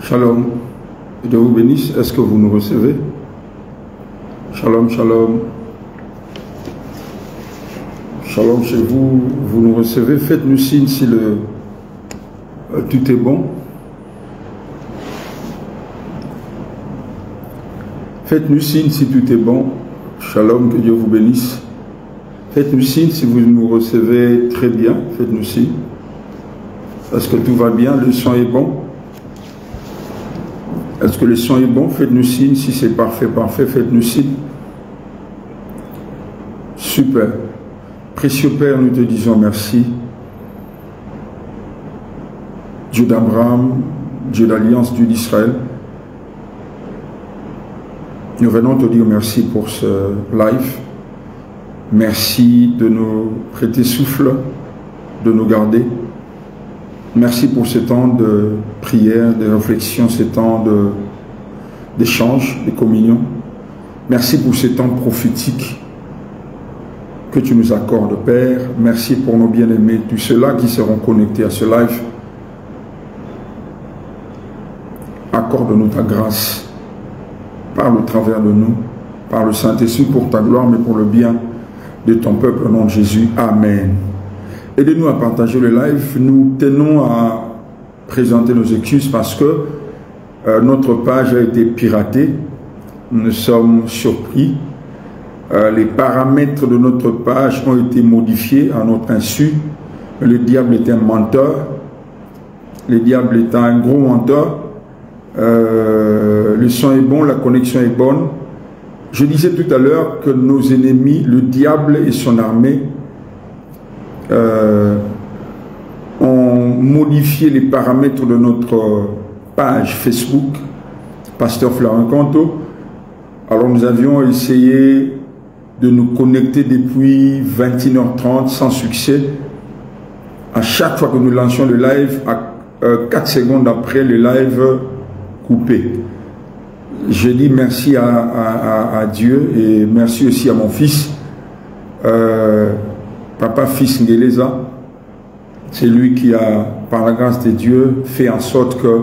Shalom, Dieu vous bénisse. Est-ce que vous nous recevez? Shalom, shalom. Shalom chez vous, vous nous recevez. Faites-nous signe si tout est bon. Faites-nous signe si tout est bon. Shalom, que Dieu vous bénisse. Faites-nous signe si vous nous recevez très bien. Faites-nous signe. Est-ce que tout va bien? Le son est bon? Est-ce que le son est bon? Faites-nous signe. Si c'est parfait, parfait, faites-nous signe. Super. Précieux Père, nous te disons merci. Dieu d'Abraham, Dieu d'Alliance, Dieu d'Israël. Nous venons te dire merci pour ce live. Merci de nous prêter souffle, de nous garder. Merci pour ce temps de prière, de réflexion, ce temps d'échange, de communion. Merci pour ce temps prophétique que tu nous accordes, Père. Merci pour nos bien-aimés, tous ceux-là qui seront connectés à ce live. Accorde-nous ta grâce. Parle au travers de nous, par le Saint-Esprit pour ta gloire, mais pour le bien de ton peuple, au nom de Jésus. Amen. Aidez-nous à partager le live. Nous tenons à présenter nos excuses parce que notre page a été piratée. Nous sommes surpris. Les paramètres de notre page ont été modifiés à notre insu. Le diable est un menteur. Le diable est un gros menteur. Le son est bon, la connexion est bonne. Je disais tout à l'heure que nos ennemis, le diable et son armée, ont modifié les paramètres de notre page Facebook, Pasteur Florent Canto. Alors nous avions essayé de nous connecter depuis 21h30 sans succès. À chaque fois que nous lancions le live, à 4 secondes après, le live coupé. Je dis merci à Dieu et merci aussi à mon fils, Papa Fils Ngeleza. C'est lui qui a, par la grâce de Dieu, fait en sorte que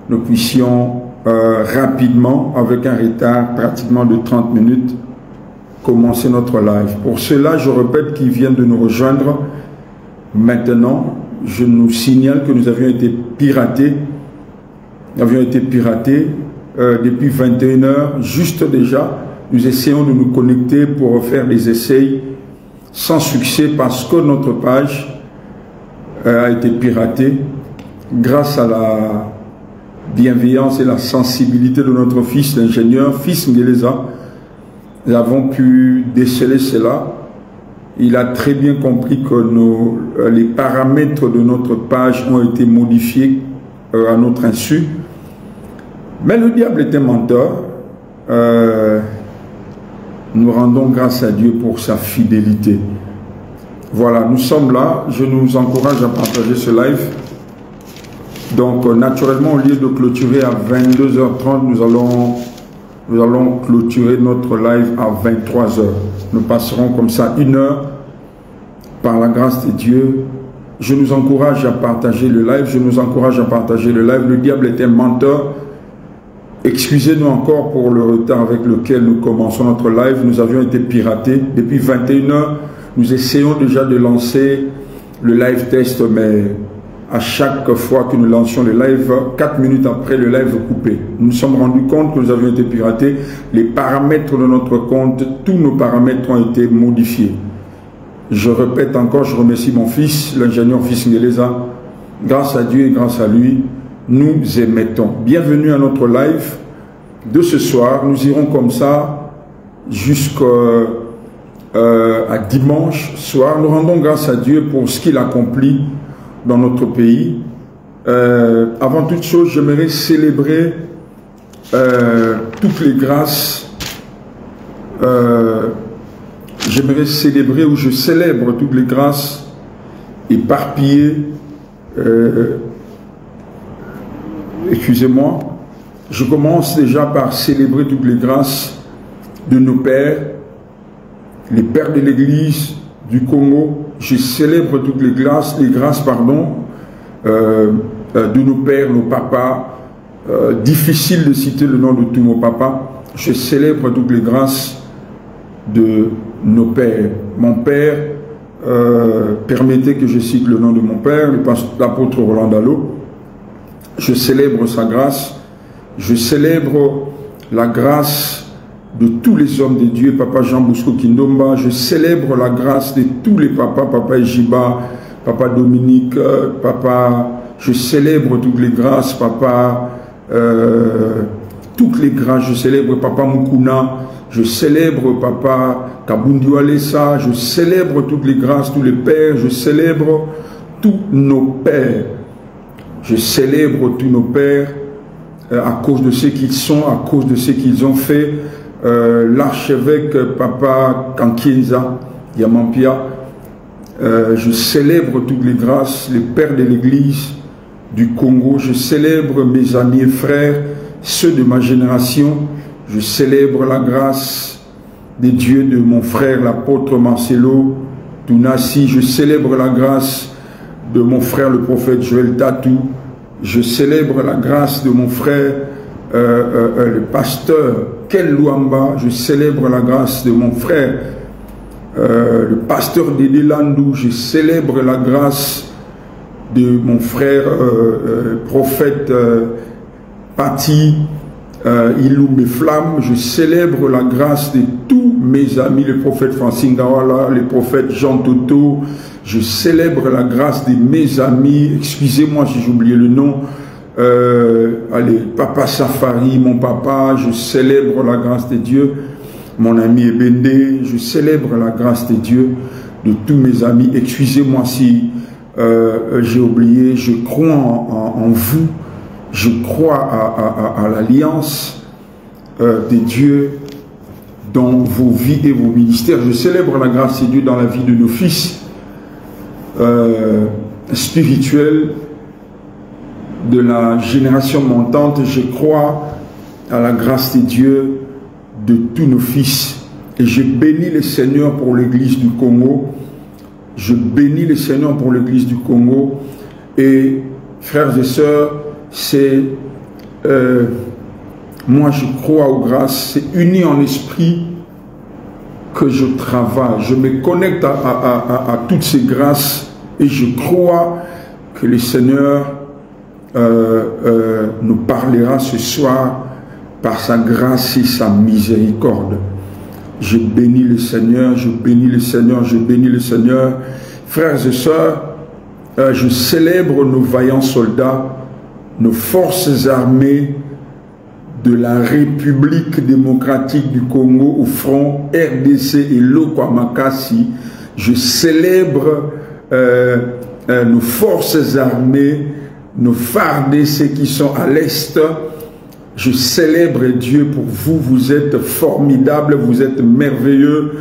nous puissions rapidement, avec un retard pratiquement de 30 minutes, commencer notre live. Pour ceux-là, je répète, qui viennent de nous rejoindre maintenant, je nous signale que nous avions été piratés. Nous avions été piratés depuis 21h, juste déjà. Nous essayons de nous connecter pour faire des essais sans succès parce que notre page a été piratée. Grâce à la bienveillance et la sensibilité de notre fils, l'ingénieur, Fils Ngeleza, nous avons pu déceler cela. Il a très bien compris que les paramètres de notre page ont été modifiés à notre insu. Mais le diable est un menteur. Nous rendons grâce à Dieu pour sa fidélité. Voilà, nous sommes là. Je nous encourage à partager ce live. Donc, naturellement, au lieu de clôturer à 22h30, nous allons clôturer notre live à 23h. Nous passerons comme ça 1 heure par la grâce de Dieu. Je nous encourage à partager le live. Je nous encourage à partager le live. Le diable est un menteur. Excusez-nous encore pour le retard avec lequel nous commençons notre live. Nous avions été piratés. Depuis 21h, nous essayons déjà de lancer le live test, mais à chaque fois que nous lancions le live, 4 minutes après, le live coupé. Nous nous sommes rendus compte que nous avions été piratés. Les paramètres de notre compte, tous nos paramètres ont été modifiés. Je répète encore, je remercie mon fils, l'ingénieur Fils Ngeleza. Grâce à Dieu et grâce à lui, nous émettons. Bienvenue à notre live de ce soir. Nous irons comme ça jusqu'à dimanche soir. Nous rendons grâce à Dieu pour ce qu'il accomplit dans notre pays. Avant toute chose, j'aimerais célébrer toutes les grâces. J'aimerais célébrer, ou je célèbre toutes les grâces éparpillées. Excusez-moi, je commence déjà par célébrer toutes les grâces de nos pères, les pères de l'Église du Congo. Je célèbre toutes les grâces de nos pères, nos papas, difficile de citer le nom de tous nos papas. Je célèbre toutes les grâces de nos pères. Mon père, permettez que je cite le nom de mon père, l'apôtre Roland Dallot. Je célèbre sa grâce. Je célèbre la grâce de tous les hommes de Dieu, Papa Jean Bosco Kindomba. Je célèbre la grâce de tous les papas, Papa Ejiba, Papa Dominique, Papa. Je célèbre toutes les grâces, Papa. Toutes les grâces. Je célèbre Papa Mukuna. Je célèbre Papa Kabundi Walesa. Je célèbre toutes les grâces, tous les pères. Je célèbre tous nos pères. Je célèbre tous nos pères à cause de ce qu'ils sont, à cause de ce qu'ils ont fait. L'archevêque Papa Kankienza Yamampia. Je célèbre toutes les grâces, les pères de l'Église du Congo. Je célèbre mes amis et frères, ceux de ma génération. Je célèbre la grâce des dieux de mon frère, l'apôtre Marcelo Tounassi. Je célèbre la grâce de mon frère, le prophète Joël Tatou. Je célèbre la grâce de mon frère, le pasteur Ken Luamba. Je célèbre la grâce de mon frère, le pasteur Dédé Landou. Je célèbre la grâce de mon frère, prophète Pati Ilou Meflam. Je célèbre la grâce de tous mes amis, le prophète Francine Gawala, le prophète Jean Toto. Je célèbre la grâce de mes amis, excusez-moi si j'ai oublié le nom, allez, Papa Safari, mon papa. Je célèbre la grâce de Dieu, mon ami Ebende. Je célèbre la grâce de Dieu, de tous mes amis. Excusez-moi si j'ai oublié. Je crois en vous, je crois à l'alliance des dieux dans vos vies et vos ministères. Je célèbre la grâce de Dieu dans la vie de nos fils spirituels de la génération montante. Je crois à la grâce de Dieu de tous nos fils. Et je bénis le Seigneur pour l'Église du Congo. Je bénis le Seigneur pour l'Église du Congo. Et frères et sœurs, c'est moi je crois aux grâces. C'est uni en esprit que je travaille. Je me connecte à toutes ces grâces et je crois que le Seigneur nous parlera ce soir par sa grâce et sa miséricorde. Je bénis le Seigneur, je bénis le Seigneur, je bénis le Seigneur. Frères et sœurs, je célèbre nos vaillants soldats, nos forces armées de la République démocratique du Congo au front RDC et Lokwamakasi. Je célèbre nos forces armées, nos FARDC qui sont à l'Est. Je célèbre Dieu pour vous, vous êtes formidables, vous êtes merveilleux.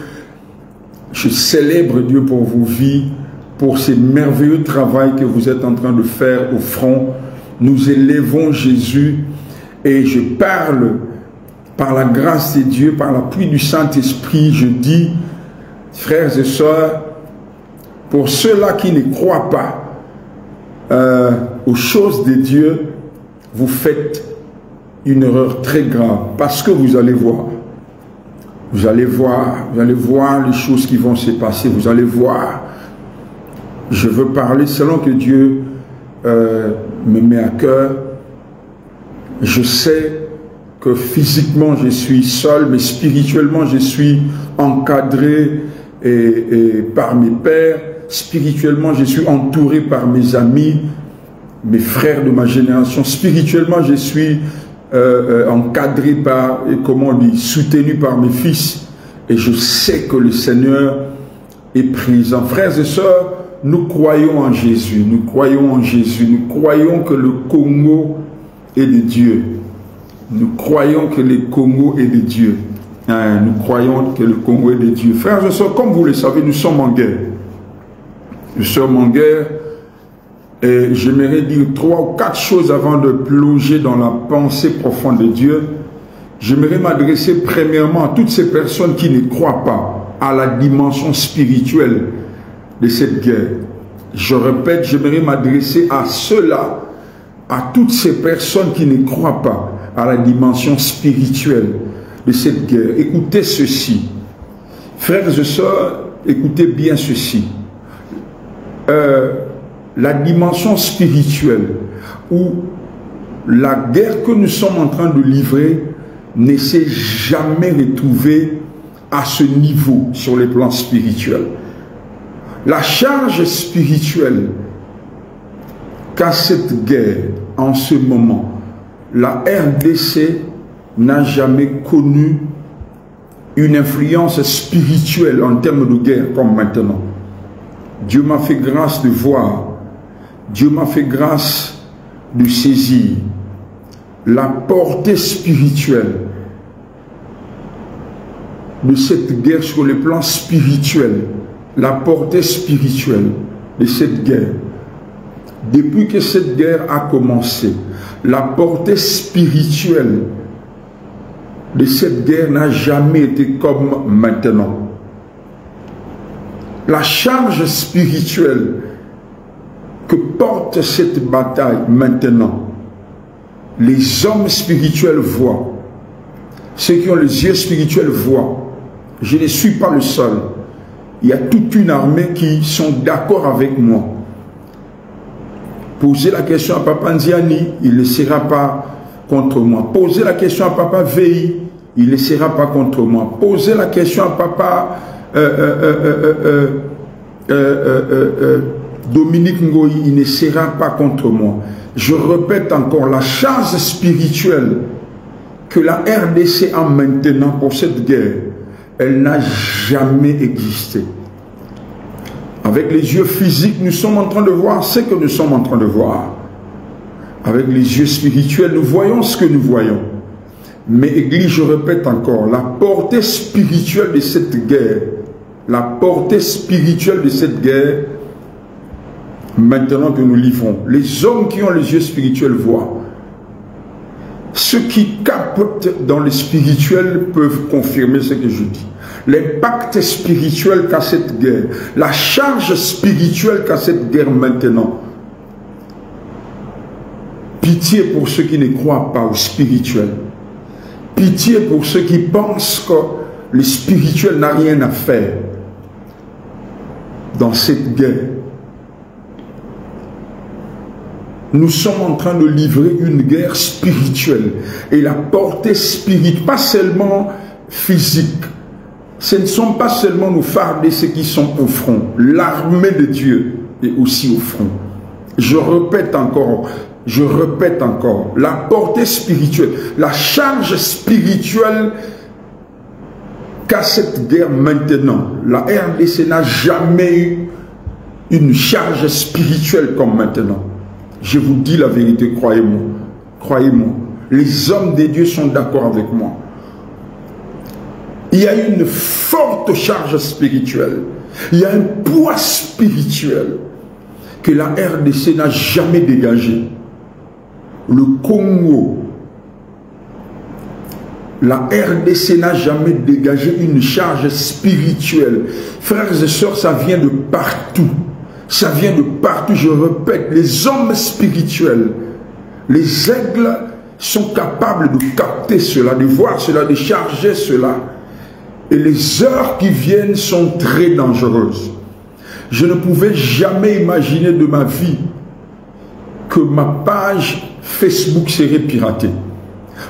Je célèbre Dieu pour vos vies, pour ce merveilleux travail que vous êtes en train de faire au front. Nous élevons Jésus et je parle par la grâce de Dieu, par l'appui du Saint-Esprit. Je dis, frères et sœurs, pour ceux-là qui ne croient pas aux choses de Dieu, vous faites une erreur très grave, parce que vous allez voir les choses qui vont se passer, vous allez voir. Je veux parler selon que Dieu me met à cœur. Je sais que physiquement je suis seul, mais spirituellement je suis encadré et par mes pères. Spirituellement je suis entouré par mes amis, mes frères de ma génération. Spirituellement je suis encadré par, et comment on dit, soutenu par mes fils. Et je sais que le Seigneur est présent. Frères et sœurs, nous croyons en Jésus, nous croyons en Jésus, nous croyons que le Congo est de Dieu. Nous croyons que le Congo est de Dieu. Nous croyons que le Congo est de Dieu. Frères et sœurs, comme vous le savez, nous sommes en guerre. Nous sommes en guerre. Et j'aimerais dire 3 ou 4 choses avant de plonger dans la pensée profonde de Dieu. J'aimerais m'adresser premièrement à toutes ces personnes qui ne croient pas à la dimension spirituelle de cette guerre. Je répète, j'aimerais m'adresser à ceux-là, à toutes ces personnes qui ne croient pas à la dimension spirituelle de cette guerre. Écoutez ceci. Frères et sœurs, écoutez bien ceci. La dimension spirituelle ou la guerre que nous sommes en train de livrer ne s'est jamais retrouvée à ce niveau sur les plans spirituels. La charge spirituelle qu'a cette guerre en ce moment, la RDC n'a jamais connu une influence spirituelle en termes de guerre comme maintenant. Dieu m'a fait grâce de voir, Dieu m'a fait grâce de saisir la portée spirituelle de cette guerre sur le plan spirituel, la portée spirituelle de cette guerre. Depuis que cette guerre a commencé, la portée spirituelle de cette guerre n'a jamais été comme maintenant. La charge spirituelle que porte cette bataille maintenant, les hommes spirituels voient, ceux qui ont les yeux spirituels voient. Je ne suis pas le seul. Il y a toute une armée qui sont d'accord avec moi. Posez la question à Papa Ndiani, il ne sera pas contre moi. Posez la question à Papa Vei, il ne sera pas contre moi. Posez la question à Papa Dominique Ngoï, il ne sera pas contre moi. Je répète encore, la charge spirituelle que la RDC a maintenant pour cette guerre, elle n'a jamais existé. Avec les yeux physiques, nous sommes en train de voir ce que nous sommes en train de voir. Avec les yeux spirituels, nous voyons ce que nous voyons. Mais Église, je répète encore, la portée spirituelle de cette guerre, la portée spirituelle de cette guerre, maintenant que nous livrons, les hommes qui ont les yeux spirituels voient. Ceux qui captent dans le spirituel peuvent confirmer ce que je dis. L'impact spirituel qu'a cette guerre, la charge spirituelle qu'a cette guerre maintenant. Pitié pour ceux qui ne croient pas au spirituel. Pitié pour ceux qui pensent que le spirituel n'a rien à faire dans cette guerre. Nous sommes en train de livrer une guerre spirituelle. Et la portée spirituelle, pas seulement physique. Ce ne sont pas seulement nos FARDC qui sont au front. L'armée de Dieu est aussi au front. Je répète encore, la portée spirituelle, la charge spirituelle qu'a cette guerre maintenant. La RDC n'a jamais eu une charge spirituelle comme maintenant. Je vous dis la vérité, croyez-moi. Croyez-moi. Les hommes de Dieu sont d'accord avec moi. Il y a une forte charge spirituelle. Il y a un poids spirituel que la RDC n'a jamais dégagé. Le Congo, la RDC n'a jamais dégagé une charge spirituelle. Frères et sœurs, ça vient de partout. Ça vient de partout, je répète, les hommes spirituels, les aigles sont capables de capter cela, de voir cela, de charger cela. Et les heures qui viennent sont très dangereuses. Je ne pouvais jamais imaginer de ma vie que ma page Facebook serait piratée.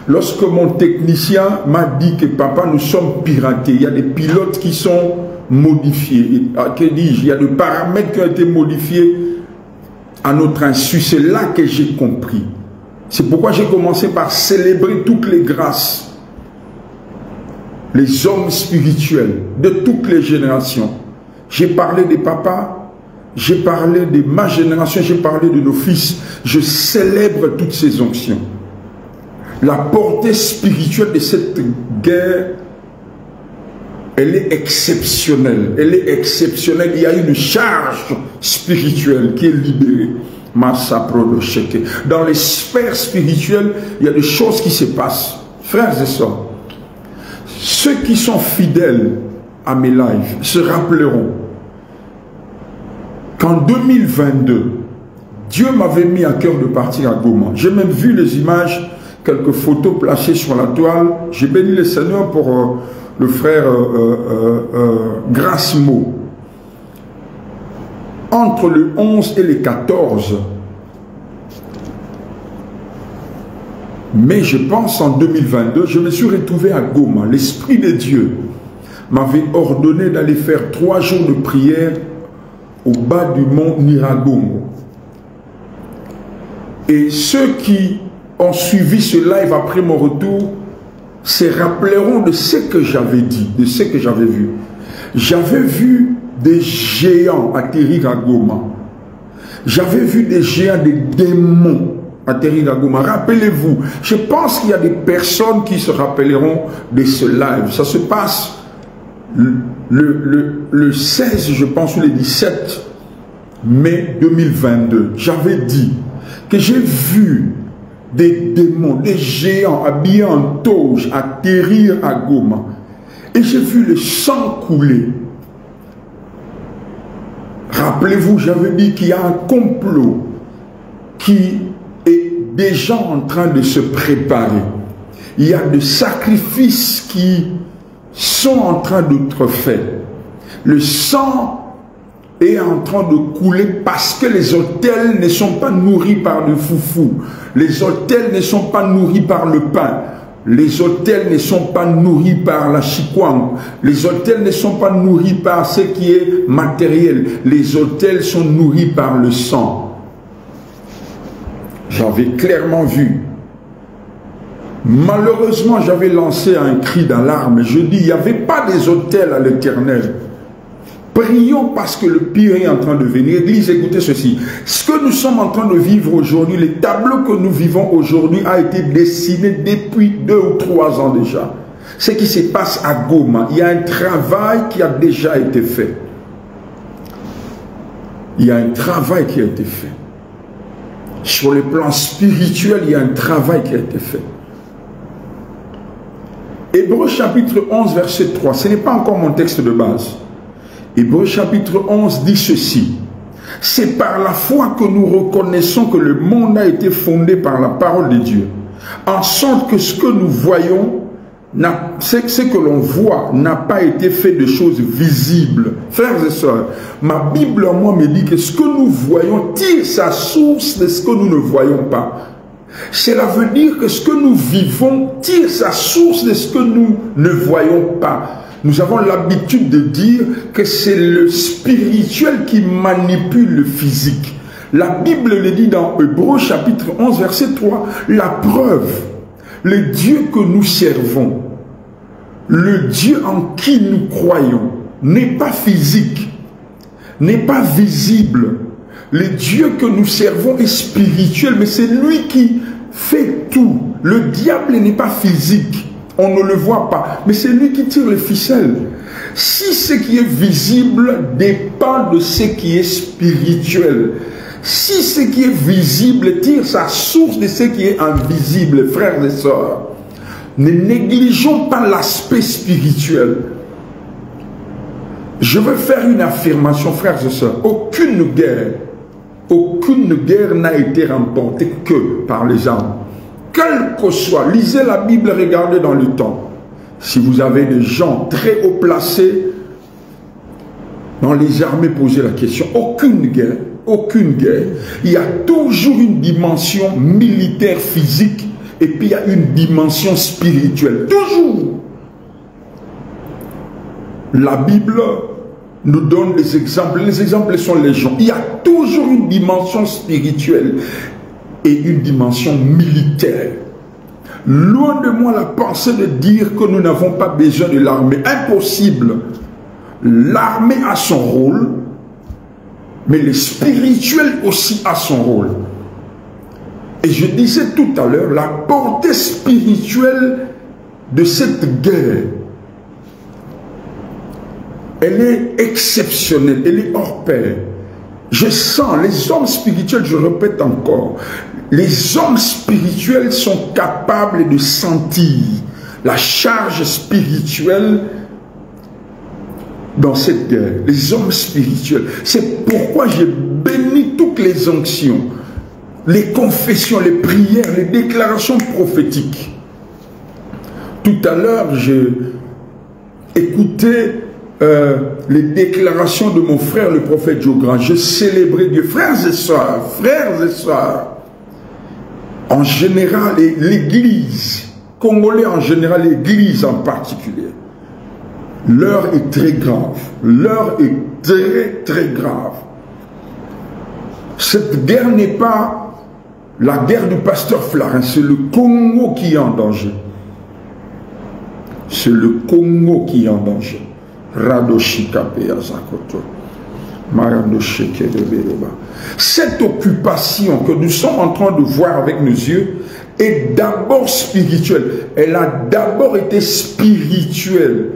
Lorsque mon technicien m'a dit que papa, nous sommes piratés, il y a des pilotes qui sont modifiés. Que dis-je? Il y a des paramètres qui ont été modifiés à notre insu. C'est là que j'ai compris. C'est pourquoi j'ai commencé par célébrer toutes les grâces. Les hommes spirituels de toutes les générations. J'ai parlé des papas, j'ai parlé de ma génération, j'ai parlé de nos fils. Je célèbre toutes ces onctions. La portée spirituelle de cette guerre, elle est exceptionnelle. Elle est exceptionnelle. Il y a une charge spirituelle qui est libérée. Dans les sphères spirituelles, il y a des choses qui se passent. Frères et sœurs, ceux qui sont fidèles à mes lives se rappelleront qu'en 2022, Dieu m'avait mis à cœur de partir à Goma. J'ai même vu les images, quelques photos placées sur la toile. J'ai béni le Seigneur pour le frère Gracemo. Entre le 11 et le 14, mais je pense en 2022, je me suis retrouvé à Goma. L'Esprit de Dieu m'avait ordonné d'aller faire 3 jours de prière au bas du mont Nyiragongo. Et ceux qui ont suivi ce live après mon retour se rappelleront de ce que j'avais dit, de ce que j'avais vu. J'avais vu des géants atterrir à Goma. J'avais vu des géants, des démons atterrir à Goma. Rappelez-vous, je pense qu'il y a des personnes qui se rappelleront de ce live. Ça se passe le 16, je pense, ou le 17 mai 2022. J'avais dit que j'ai vu des démons, des géants habillés en toge atterrir à Goma. Et j'ai vu le sang couler. Rappelez-vous, j'avais dit qu'il y a un complot qui est déjà en train de se préparer. Il y a des sacrifices qui sont en train d'être faits. Le sang est en train de couler parce que les autels ne sont pas nourris par le foufou. Les autels ne sont pas nourris par le pain. Les autels ne sont pas nourris par la chikwang. Les autels ne sont pas nourris par ce qui est matériel. Les autels sont nourris par le sang. J'avais clairement vu. Malheureusement, j'avais lancé un cri d'alarme. Je dis, il n'y avait pas des autels à l'Éternel. Prions parce que le pire est en train de venir. Église, écoutez ceci. Ce que nous sommes en train de vivre aujourd'hui, les tableaux que nous vivons aujourd'hui a été dessiné depuis 2 ou 3 ans déjà. Ce qui se passe à Goma, il y a un travail qui a déjà été fait. Il y a un travail qui a été fait. Sur le plan spirituel, il y a un travail qui a été fait. Hébreux chapitre 11, verset 3. Ce n'est pas encore mon texte de base. Hébreux chapitre 11 dit ceci. C'est par la foi que nous reconnaissons que le monde a été fondé par la parole de Dieu. En sorte que ce que nous voyons, ce que l'on voit n'a pas été fait de choses visibles. Frères et sœurs, ma Bible en moi me dit que ce que nous voyons tire sa source de ce que nous ne voyons pas. Cela veut dire que ce que nous vivons tire sa source de ce que nous ne voyons pas. Nous avons l'habitude de dire que c'est le spirituel qui manipule le physique. La Bible le dit dans Hébreux chapitre 11 verset 3. La preuve, le Dieu que nous servons, le Dieu en qui nous croyons, n'est pas physique, n'est pas visible. Le Dieu que nous servons est spirituel, mais c'est lui qui fait tout. Le diable n'est pas physique. On ne le voit pas, mais c'est lui qui tire les ficelles. Si ce qui est visible dépend de ce qui est spirituel, si ce qui est visible tire sa source de ce qui est invisible, frères et sœurs, ne négligeons pas l'aspect spirituel. Je veux faire une affirmation, frères et sœurs. Aucune guerre n'a été remportée que par les armes. Quel que soit, lisez la Bible, regardez dans le temps. Si vous avez des gens très haut placés dans les armées, posez la question. Aucune guerre, il y a toujours une dimension militaire physique et puis il y a une dimension spirituelle. Toujours. La Bible nous donne des exemples. Les exemples sont légion. Il y a toujours une dimension spirituelle et une dimension militaire. Loin de moi la pensée de dire que nous n'avons pas besoin de l'armée. Impossible. L'armée a son rôle, mais le spirituel aussi a son rôle. Et je disais tout à l'heure, la portée spirituelle de cette guerre, elle est exceptionnelle, elle est hors pair. Je sens, les hommes spirituels, je répète encore, les hommes spirituels sont capables de sentir la charge spirituelle dans cette guerre. Les hommes spirituels. C'est pourquoi j'ai béni tout toutes les onctions, les confessions, les prières, les déclarations prophétiques. Tout à l'heure, j'ai écouté les déclarations de mon frère, le prophète Jogran. Je célébrais Dieu. Frères et sœurs, en général, l'Église, Congolais en général, l'Église en particulier, l'heure est très grave. L'heure est très, très grave. Cette guerre n'est pas la guerre du pasteur Flarin, c'est le Congo qui est en danger. C'est le Congo qui est en danger. Cette occupation que nous sommes en train de voir avec nos yeux est d'abord spirituelle. Elle a d'abord été spirituelle.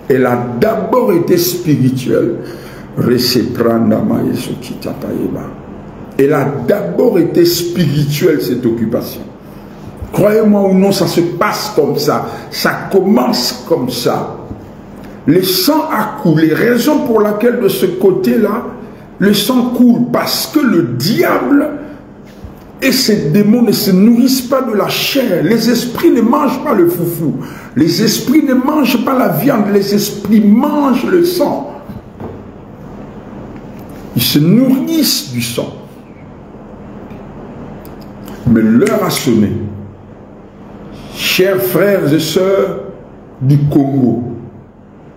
Elle a d'abord été spirituelle. Elle a d'abord été spirituelle, cette occupation. Croyez-moi ou non, ça se passe comme ça. Ça commence comme ça. Le sang a coulé. Raison pour laquelle de ce côté-là, le sang coule. Parce que le diable et ces démons ne se nourrissent pas de la chair. Les esprits ne mangent pas le foufou. Les esprits ne mangent pas la viande. Les esprits mangent le sang. Ils se nourrissent du sang. Mais l'heure a sonné. Chers frères et sœurs du Congo,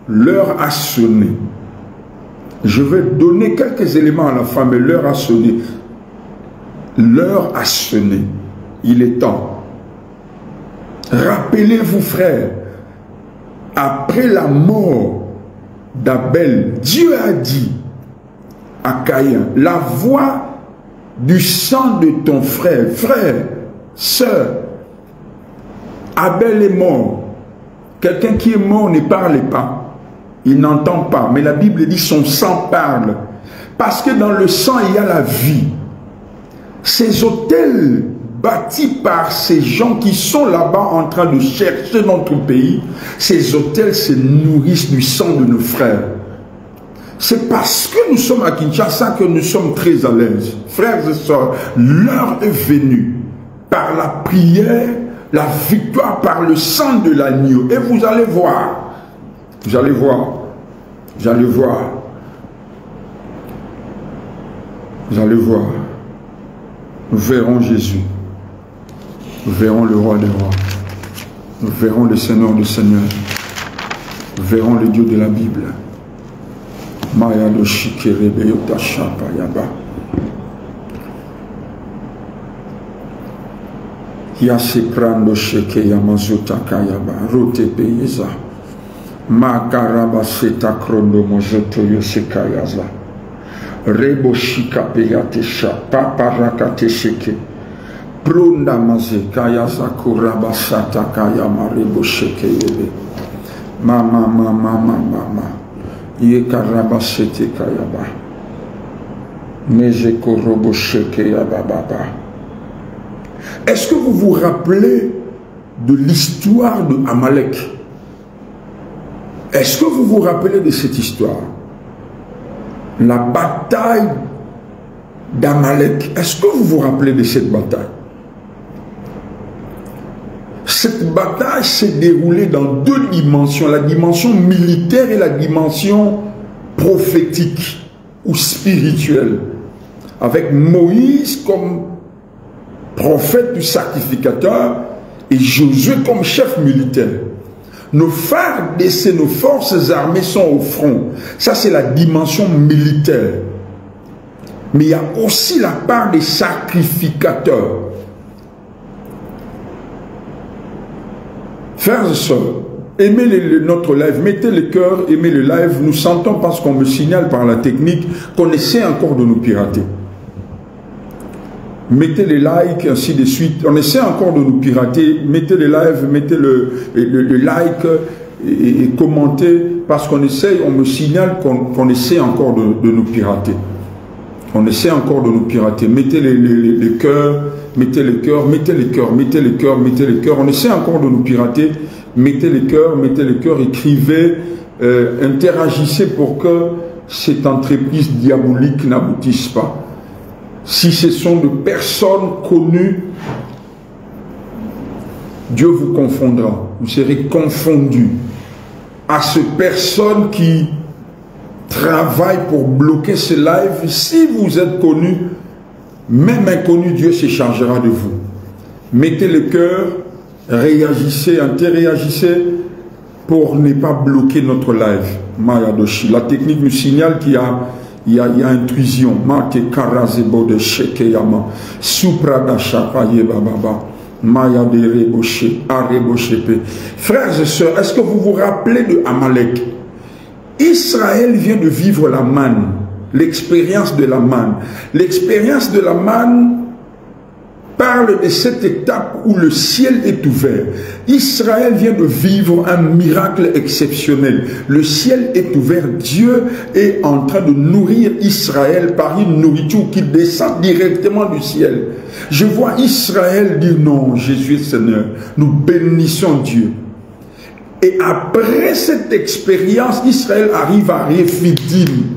l'heure a sonné. Je vais donner quelques éléments à la fin, mais l'heure a sonné. L'heure a sonné. Il est temps. Rappelez-vous, frères, après la mort d'Abel, Dieu a dit à Caïn, la voix du sang de ton frère, sœur, Abel est mort. Quelqu'un qui est mort ne parle pas. Il n'entend pas. Mais la Bible dit son sang parle. Parce que dans le sang, il y a la vie. Ces autels bâtis par ces gens qui sont là-bas en train de chercher notre pays, ces autels se nourrissent du sang de nos frères. C'est parce que nous sommes à Kinshasa que nous sommes très à l'aise. Frères et sœurs, l'heure est venue par la prière, la victoire par le sang de l'agneau. Et vous allez voir, vous allez voir, vous allez voir, vous allez voir. Nous verrons Jésus, nous verrons le roi des rois, nous verrons le Seigneur des seigneurs, nous verrons le Dieu de la Bible. Maya do shikerebe yotashapa yaba. Yase prando sheke yamazuta kayaba. Rote peyeza. Makaraba seta krondo mojoto yosekayaza. Rebo shika peyate sha. Paparakate sheke. Pronda maze kayaza kuraba sata kayama rebo sheke yebe. Mama. Yekarabasete kayaba. Mejeko robo sheke yababa. Est-ce que vous vous rappelez de l'histoire de Amalek? Est-ce que vous vous rappelez de cette histoire? La bataille d'Amalek. Est-ce que vous vous rappelez de cette bataille? Cette bataille s'est déroulée dans deux dimensions, la dimension militaire et la dimension prophétique ou spirituelle, avec Moïse comme prophète du sacrificateur et Josué comme chef militaire. Nos phares d'essai, nos forces armées sont au front. Ça, c'est la dimension militaire. Mais il y a aussi la part des sacrificateurs. Frères et sœurs, aimez notre live, mettez le cœur, aimez le live. Nous sentons, parce qu'on me signale par la technique, qu'on essaie encore de nous pirater. Mettez les likes, ainsi de suite. On essaie encore de nous pirater. Mettez les lives, mettez le like et commentez, parce qu'on essaie, on me signale qu'on essaie encore de nous pirater. On essaie encore de nous pirater. Mettez les cœurs, mettez les cœurs, mettez les cœurs, mettez les cœurs, mettez les cœurs. On essaie encore de nous pirater. Mettez les cœurs, écrivez, interagissez pour que cette entreprise diabolique n'aboutisse pas. Si ce sont de personnes connues, Dieu vous confondra. Vous serez confondus à ces personnes qui travaillent pour bloquer ce live. Si vous êtes connu, même inconnu, Dieu se chargera de vous. Mettez le cœur, réagissez, interréagissez pour ne pas bloquer notre live. Mayadoshi. La technique nous signale qu'il y a intrusion. Mate karazebo de shekeyama. Suprada shapaye bababa. Maya de reboshe, areboshepe. Frères et sœurs, est-ce que vous vous rappelez de Amalek? Israël vient de vivre la manne, l'expérience de la manne. L'expérience de la manne parle de cette étape où le ciel est ouvert. Israël vient de vivre un miracle exceptionnel. Le ciel est ouvert. Dieu est en train de nourrir Israël par une nourriture qui descend directement du ciel. Je vois Israël dire non, Jésus est Seigneur. Nous bénissons Dieu. Et après cette expérience, Israël arrive à Rephidim.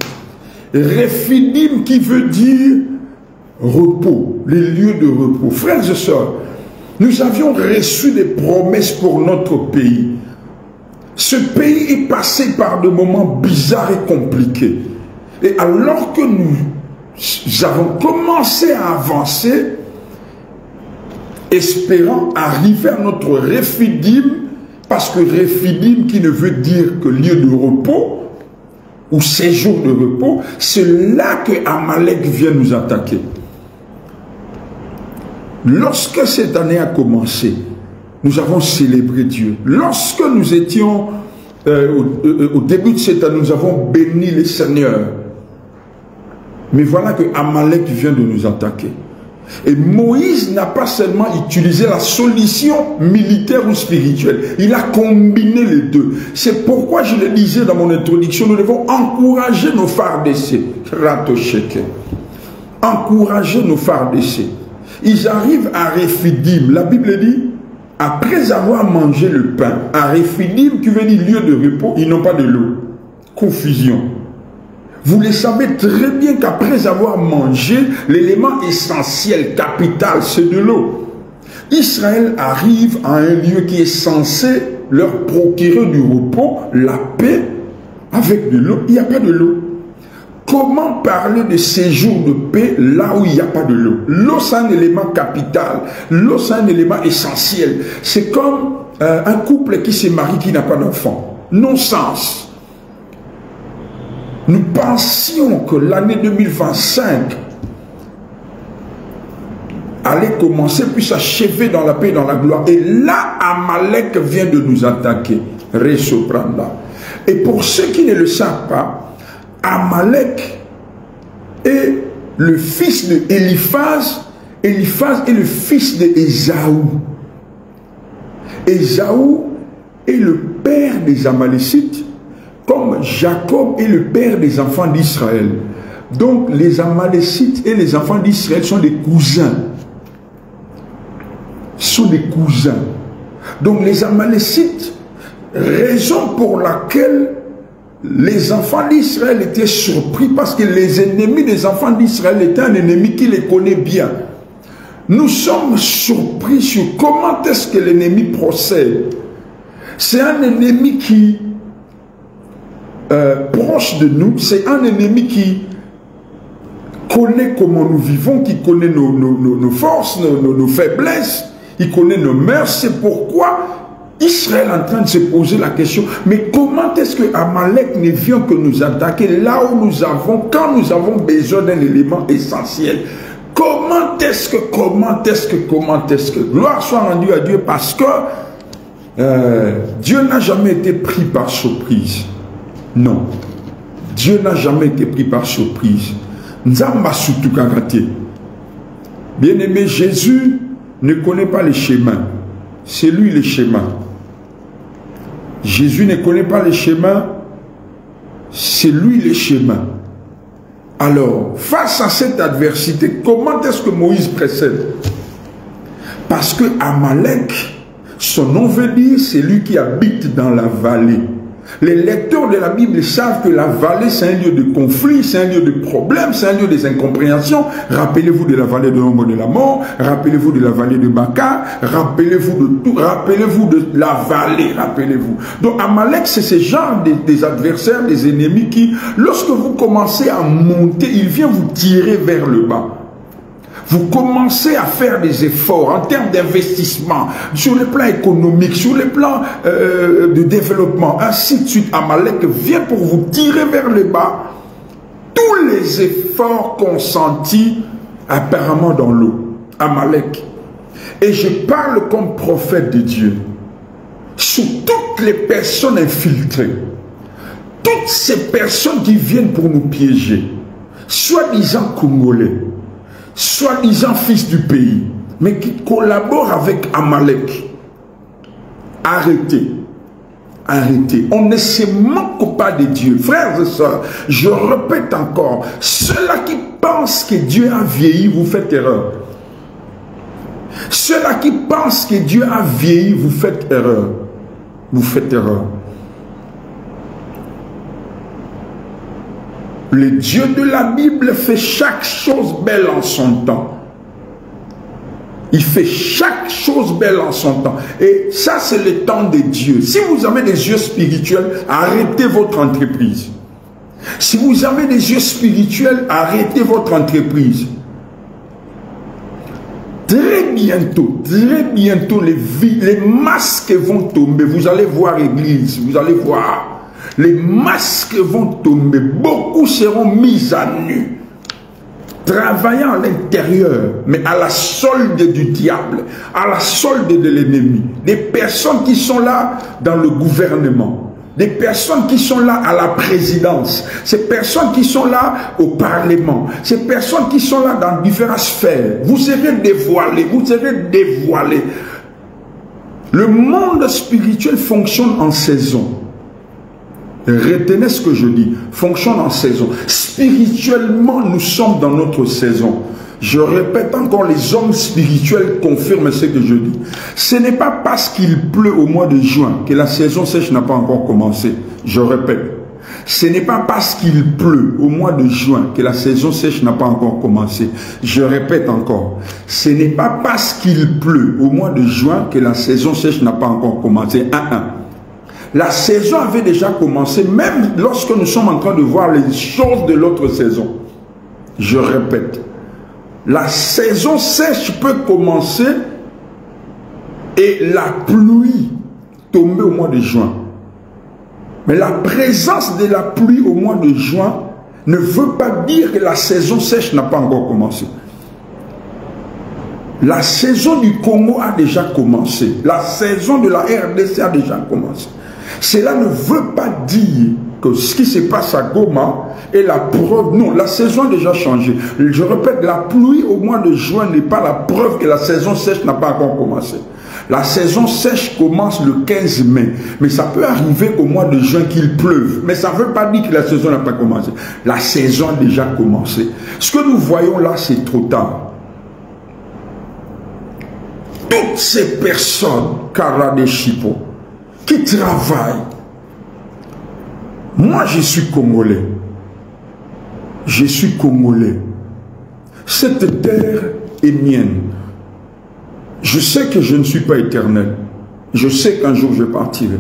Rephidim qui veut dire repos, les lieux de repos. Frères et sœurs, nous avions reçu des promesses pour notre pays. Ce pays est passé par des moments bizarres et compliqués. Et alors que nous avons commencé à avancer, espérant arriver à notre Rephidim, parce que Rephidim qui ne veut dire que lieu de repos, ou séjour de repos, c'est là que Amalek vient nous attaquer. Lorsque cette année a commencé, nous avons célébré Dieu. Lorsque nous étions au début de cette année, nous avons béni le Seigneur. Mais voilà que Amalek vient de nous attaquer. Et Moïse n'a pas seulement utilisé la solution militaire ou spirituelle, il a combiné les deux. C'est pourquoi je le disais dans mon introduction, nous devons encourager nos phares d'essai. Encourager nos phares d'essai. Ils arrivent à Rephidim. La Bible dit, après avoir mangé le pain, à Rephidim, qui veut dire lieu de repos, ils n'ont pas de l'eau. Confusion. Vous le savez très bien qu'après avoir mangé, l'élément essentiel, capital, c'est de l'eau. Israël arrive à un lieu qui est censé leur procurer du repos, la paix, avec de l'eau. Il n'y a pas de l'eau. Comment parler de séjour de paix là où il n'y a pas de l'eau? L'eau, c'est un élément capital. L'eau, c'est un élément essentiel. C'est comme un couple qui se marie qui n'a pas d'enfant. Non-sens. Nous pensions que l'année 2025 allait commencer puis s'achever dans la paix et dans la gloire. Et là, Amalek vient de nous attaquer. Resopranda. Et pour ceux qui ne le savent pas, Amalek est le fils de Éliphaz. Éliphaz est le fils de Ésaü. Ésaü est le père des Amalécites, comme Jacob est le père des enfants d'Israël. Donc les Amalécites et les enfants d'Israël sont des cousins. Sont des cousins. Donc les Amalécites, raison pour laquelle les enfants d'Israël étaient surpris, parce que les ennemis des enfants d'Israël étaient un ennemi qui les connaît bien. Nous sommes surpris sur comment est-ce que l'ennemi procède. C'est un ennemi qui proche de nous, c'est un ennemi qui connaît comment nous vivons, qui connaît nos forces, nos faiblesses, il connaît nos mœurs. C'est pourquoi Israël est en train de se poser la question, mais comment est-ce que Amalek ne vient que nous attaquer là où nous avons, quand nous avons besoin d'un élément essentiel? Comment est-ce que, gloire soit rendue à Dieu, parce que Dieu n'a jamais été pris par surprise. Non, Dieu n'a jamais été pris par surprise. Nzamba surtout kagate. Bien-aimé, Jésus ne connaît pas les chemins. C'est lui le chemin. Jésus ne connaît pas les chemins. C'est lui le chemin. Alors, face à cette adversité, comment est-ce que Moïse précède? Parce que Amalek, son nom veut dire celui qui habite dans la vallée. Les lecteurs de la Bible savent que la vallée, c'est un lieu de conflit, c'est un lieu de problème, c'est un lieu des incompréhensions. Rappelez-vous de la vallée de l'ombre de la mort, rappelez-vous de la vallée de Baca, rappelez-vous de tout, rappelez-vous de la vallée, rappelez-vous. Donc Amalek, c'est ce genre des adversaires, des ennemis qui, lorsque vous commencez à monter, il vient vous tirer vers le bas. Vous commencez à faire des efforts en termes d'investissement, sur le plan économique, sur le plan de développement, ainsi de suite. Amalek vient pour vous tirer vers le bas. Tous les efforts consentis apparemment dans l'eau. Amalek. Et je parle comme prophète de Dieu sur toutes les personnes infiltrées. Toutes ces personnes qui viennent pour nous piéger, soi-disant Congolais, soi-disant fils du pays, mais qui collaborent avec Amalek. Arrêtez. Arrêtez. On ne se moque pas de Dieu. Frères et sœurs, je répète encore, ceux-là qui pensent que Dieu a vieilli, vous faites erreur. Ceux-là qui pensent que Dieu a vieilli, vous faites erreur. Vous faites erreur. Le Dieu de la Bible fait chaque chose belle en son temps. Il fait chaque chose belle en son temps. Et ça, c'est le temps de Dieu. Si vous avez des yeux spirituels, arrêtez votre entreprise. Si vous avez des yeux spirituels, arrêtez votre entreprise. Très bientôt, les masques vont tomber. Vous allez voir l'église, vous allez voir. Les masques vont tomber, beaucoup seront mis à nu, travaillant à l'intérieur, mais à la solde du diable, à la solde de l'ennemi. Des personnes qui sont là dans le gouvernement, des personnes qui sont là à la présidence, ces personnes qui sont là au Parlement, ces personnes qui sont là dans différentes sphères. Vous serez dévoilés, vous serez dévoilés. Le monde spirituel fonctionne en saison. Retenez ce que je dis, fonctionne en saison. Spirituellement, nous sommes dans notre saison. Je répète encore, les hommes spirituels confirment ce que je dis. Ce n'est pas parce qu'il pleut au mois de juin que la saison sèche n'a pas encore commencé. Je répète, ce n'est pas parce qu'il pleut au mois de juin que la saison sèche n'a pas encore commencé. Je répète encore, ce n'est pas parce qu'il pleut au mois de juin que la saison sèche n'a pas encore commencé. La saison avait déjà commencé, même lorsque nous sommes en train de voir les choses de l'autre saison. Je répète, la saison sèche peut commencer et la pluie tomber au mois de juin. Mais la présence de la pluie au mois de juin ne veut pas dire que la saison sèche n'a pas encore commencé. La saison du Congo a déjà commencé. La saison de la RDC a déjà commencé. Cela ne veut pas dire que ce qui se passe à Goma est la preuve. Non, la saison a déjà changé. Je répète, la pluie au mois de juin n'est pas la preuve que la saison sèche n'a pas encore commencé. La saison sèche commence le 15 mai. Mais ça peut arriver qu'au mois de juin qu'il pleuve. Mais ça ne veut pas dire que la saison n'a pas commencé. La saison a déjà commencé. Ce que nous voyons là, c'est trop tard. Toutes ces personnes, Kara de Chipo, qui travaillent. Moi, je suis Congolais. Je suis Congolais. Cette terre est mienne. Je sais que je ne suis pas éternel. Je sais qu'un jour je partirai.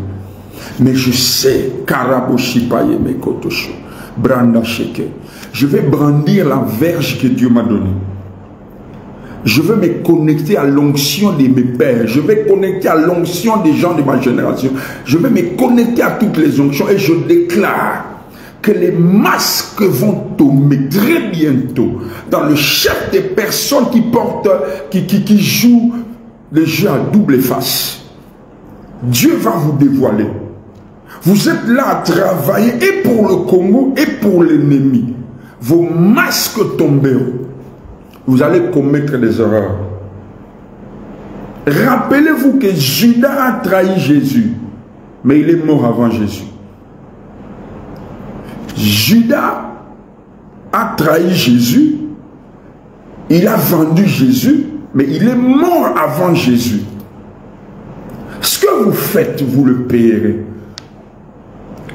Mais je sais, Karaboshipaye Mekotosho, Branda Sheke, je vais brandir la verge que Dieu m'a donnée. Je veux me connecter à l'onction de mes pères. Je vais connecter à l'onction des gens de ma génération. Je vais me connecter à toutes les onctions et je déclare que les masques vont tomber très bientôt dans le chef des personnes qui portent, qui jouent les jeux à double face. Dieu va vous dévoiler. Vous êtes là à travailler et pour le Congo et pour l'ennemi. Vos masques tomberont. Vous allez commettre des erreurs. Rappelez-vous que Judas a trahi Jésus, mais il est mort avant Jésus. Judas a trahi Jésus, il a vendu Jésus, mais il est mort avant Jésus. Ce que vous faites, vous le payerez.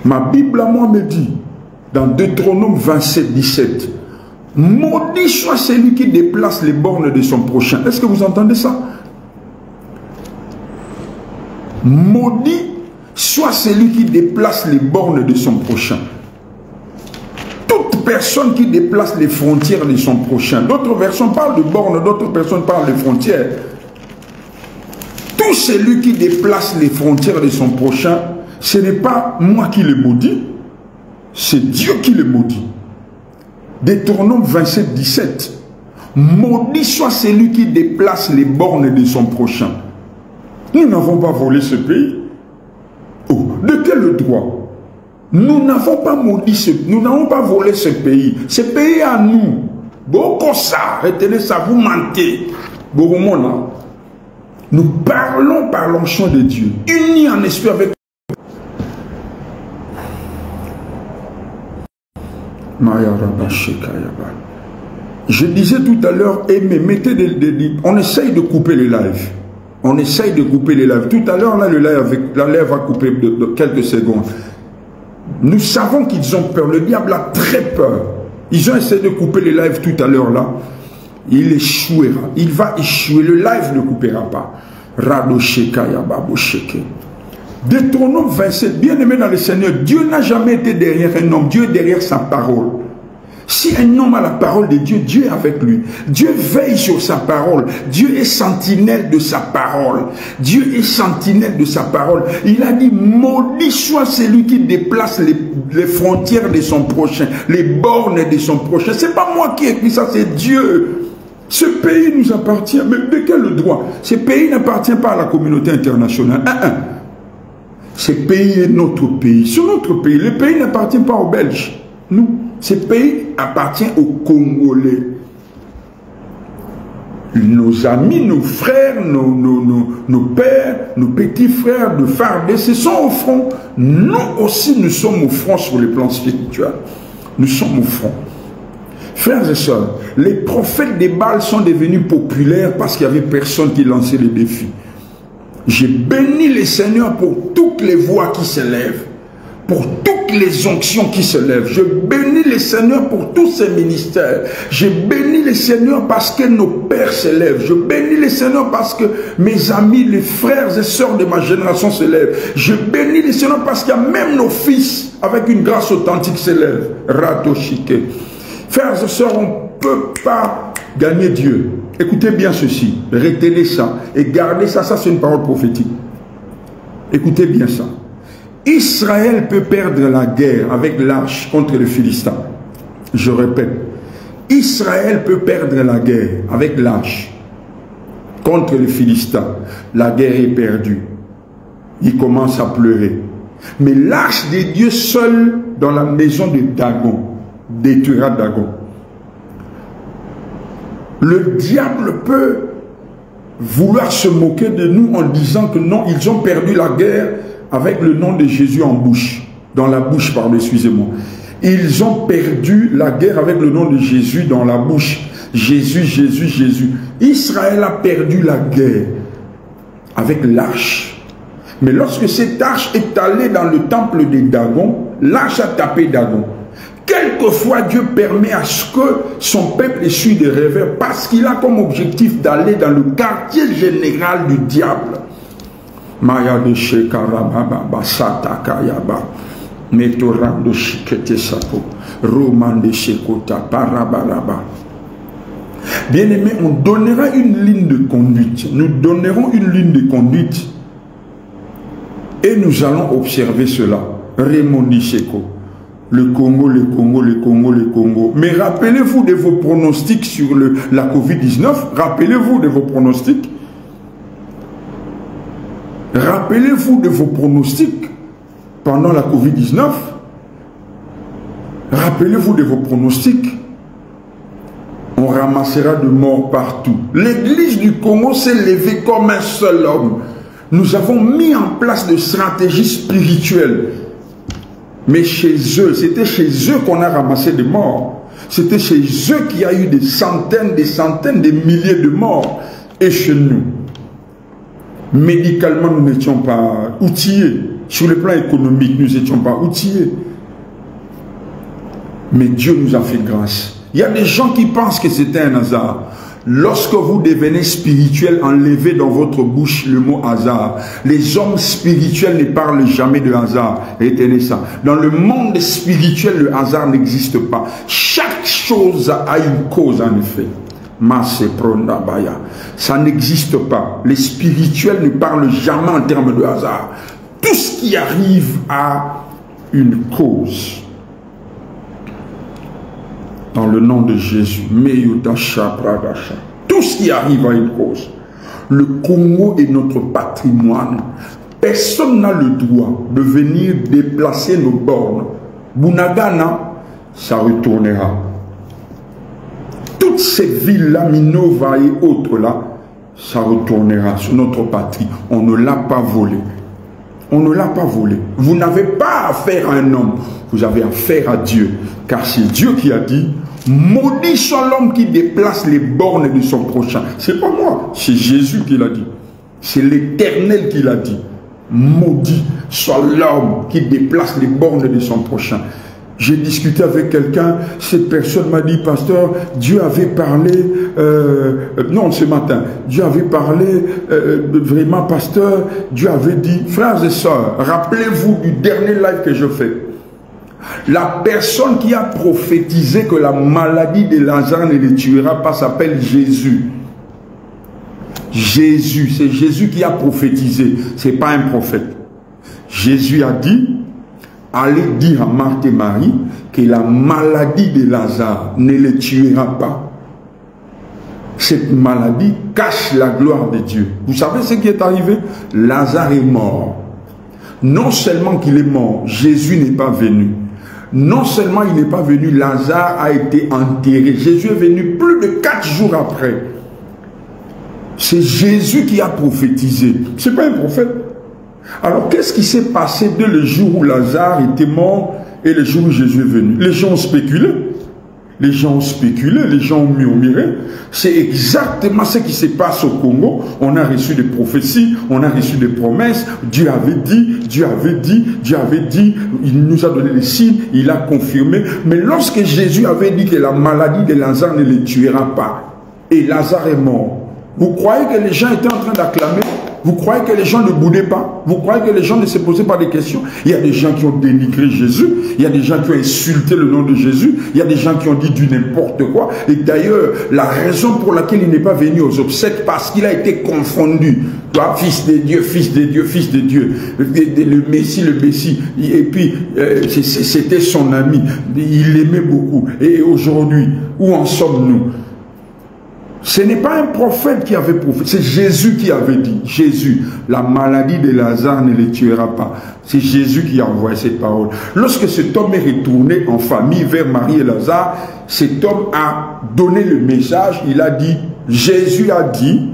Ma Bible à moi me dit, dans Deutéronome 27, 17, maudit soit celui qui déplace les bornes de son prochain. Est-ce que vous entendez ça? Maudit soit celui qui déplace les bornes de son prochain. Toute personne qui déplace les frontières de son prochain. D'autres versions parlent de bornes, d'autres personnes parlent de frontières. Tout celui qui déplace les frontières de son prochain, ce n'est pas moi qui le maudis, c'est Dieu qui le maudit. Deutéronome 27, 17. Maudit soit celui qui déplace les bornes de son prochain. Nous n'avons pas volé ce pays. Oh, de quel droit? Nous n'avons pas maudit nous n'avons pas volé ce pays. Ce pays est à nous. Beaucoup ça, retenez ça, vous mentez. Nous parlons par l'onction de Dieu, unis en esprit avec. Je disais tout à l'heure, mettez on essaye de couper les lives. On essaye de couper les lives. Tout à l'heure, là, la live va couper de quelques secondes. Nous savons qu'ils ont peur. Le diable a très peur. Ils ont essayé de couper les lives tout à l'heure, là. Il échouera. Il va échouer. Le live ne coupera pas. Deutéronome 27, bien aimé dans le Seigneur, Dieu n'a jamais été derrière un homme. Dieu est derrière sa parole. Si un homme a la parole de Dieu, Dieu est avec lui. Dieu veille sur sa parole. Dieu est sentinelle de sa parole. Dieu est sentinelle de sa parole. Il a dit, maudit soit celui qui déplace les frontières de son prochain, les bornes de son prochain. C'est pas moi qui ai écrit ça, c'est Dieu. Ce pays nous appartient. Mais de quel droit? Ce pays n'appartient pas à la communauté internationale. Ce pays est notre pays. C'est notre pays. Le pays n'appartient pas aux Belges. Nous. Ce pays appartient aux Congolais. Nos amis, nos frères, nos pères, nos petits frères de Fardé, ce sont au front. Nous aussi, nous sommes au front sur le plan spirituel. Nous sommes au front. Frères et sœurs, les prophètes des Baals sont devenus populaires parce qu'il n'y avait personne qui lançait les défis. J'ai béni le Seigneur pour toutes les voix qui s'élèvent, pour toutes les onctions qui se lèvent. Je bénis le Seigneur pour tous ces ministères. Je bénis le Seigneur parce que nos pères se lèvent. Je bénis le Seigneur parce que mes amis, les frères et sœurs de ma génération se lèvent. Je bénis le Seigneur parce qu'il y a même nos fils avec une grâce authentique se lèvent. Ratoshike. Frères et sœurs, on ne peut pas gagner Dieu. Écoutez bien ceci. Retenez ça. Et gardez ça. Ça, c'est une parole prophétique. Écoutez bien ça. Israël peut perdre la guerre avec l'arche contre les Philistins. Je répète, Israël peut perdre la guerre avec l'arche contre les Philistins. La guerre est perdue. Il commence à pleurer. Mais l'arche de Dieu seul dans la maison de Dagon détruira Dagon. Le diable peut vouloir se moquer de nous en disant que non, ils ont perdu la guerre avec le nom de Jésus en bouche, dans la bouche, pardon, excusez-moi. Ils ont perdu la guerre avec le nom de Jésus dans la bouche. Jésus, Jésus, Jésus. Israël a perdu la guerre avec l'arche. Mais lorsque cette arche est allée dans le temple de Dagon, l'arche a tapé Dagon. Quelquefois, Dieu permet à ce que son peuple essuie des revers parce qu'il a comme objectif d'aller dans le quartier général du diable. Maya de Shekarababa, Basata Kayaba, Metoran de Shikete Sapo, Roman de Shekota, Parabaraba. Bien aimé, on donnera une ligne de conduite. Nous donnerons une ligne de conduite et nous allons observer cela. Raymond Sheko. Le Congo, le Congo, le Congo, le Congo. Mais rappelez-vous de vos pronostics sur la Covid-19. Rappelez-vous de vos pronostics. Rappelez-vous de vos pronostics pendant la Covid-19. Rappelez-vous de vos pronostics. On ramassera de morts partout. L'église du Congo s'est levée comme un seul homme. Nous avons mis en place des stratégies spirituelles. Mais chez eux, c'était chez eux qu'on a ramassé des morts. C'était chez eux qu'il y a eu des centaines, de milliers de morts. Et chez nous, médicalement, nous n'étions pas outillés. Sur le plan économique, nous n'étions pas outillés. Mais Dieu nous a fait grâce. Il y a des gens qui pensent que c'était un hasard. Lorsque vous devenez spirituel, enlevez dans votre bouche le mot hasard. Les hommes spirituels ne parlent jamais de hasard. Retenez ça. Dans le monde spirituel, le hasard n'existe pas. Chaque chose a une cause, en effet. Ça n'existe pas. Les spirituels ne parlent jamais en termes de hasard. Tout ce qui arrive a une cause. Dans le nom de Jésus, tout ce qui arrive a une cause. Le Congo est notre patrimoine. Personne n'a le droit de venir déplacer nos bornes. Bunagana, ça retournera. Toutes ces villes-là, Minova et autres là, ça retournera sur notre patrie. On ne l'a pas volé. On ne l'a pas volé. Vous n'avez pas affaire à un homme. Vous avez affaire à Dieu. Car c'est Dieu qui a dit, maudit soit l'homme qui déplace les bornes de son prochain. C'est pas moi, c'est Jésus qui l'a dit. C'est l'Éternel qui l'a dit. Maudit soit l'homme qui déplace les bornes de son prochain. J'ai discuté avec quelqu'un, cette personne m'a dit, pasteur, Dieu avait parlé, non ce matin, Dieu avait parlé, vraiment pasteur, Dieu avait dit, frères et sœurs, rappelez-vous du dernier live que je fais. La personne qui a prophétisé que la maladie de Lazare ne le tuera pas s'appelle Jésus. Jésus, c'est Jésus qui a prophétisé, ce n'est pas un prophète. Jésus a dit, allez dire à Marthe et Marie que la maladie de Lazare ne le tuera pas. Cette maladie cache la gloire de Dieu. Vous savez ce qui est arrivé? Lazare est mort. Non seulement qu'il est mort, Jésus n'est pas venu. Non seulement il n'est pas venu, Lazare a été enterré. Jésus est venu plus de 4 jours après. C'est Jésus qui a prophétisé. Ce n'est pas un prophète. Alors, qu'est-ce qui s'est passé dès le jour où Lazare était mort et le jour où Jésus est venu? Les gens ont spéculé. Les gens ont spéculé, les gens ont murmuré. C'est exactement ce qui se passe au Congo. On a reçu des prophéties, on a reçu des promesses. Dieu avait dit, Dieu avait dit, Dieu avait dit. Il nous a donné les signes, il a confirmé. Mais lorsque Jésus avait dit que la maladie de Lazare ne le tuera pas, et Lazare est mort, vous croyez que les gens étaient en train d'acclamer? Vous croyez que les gens ne boudaient pas? Vous croyez que les gens ne se posaient pas des questions? Il y a des gens qui ont dénigré Jésus. Il y a des gens qui ont insulté le nom de Jésus. Il y a des gens qui ont dit du n'importe quoi. Et d'ailleurs, la raison pour laquelle il n'est pas venu aux obsèques, parce qu'il a été confondu. Toi, fils de Dieu, fils de Dieu, fils de Dieu. Le Messie, le Messie. Et puis, c'était son ami. Il l'aimait beaucoup. Et aujourd'hui, où en sommes-nous? Ce n'est pas un prophète qui avait prophétisé, c'est Jésus qui avait dit. Jésus, la maladie de Lazare ne le tuera pas. C'est Jésus qui a envoyé cette parole. Lorsque cet homme est retourné en famille vers Marie et Lazare, cet homme a donné le message, il a dit, Jésus a dit,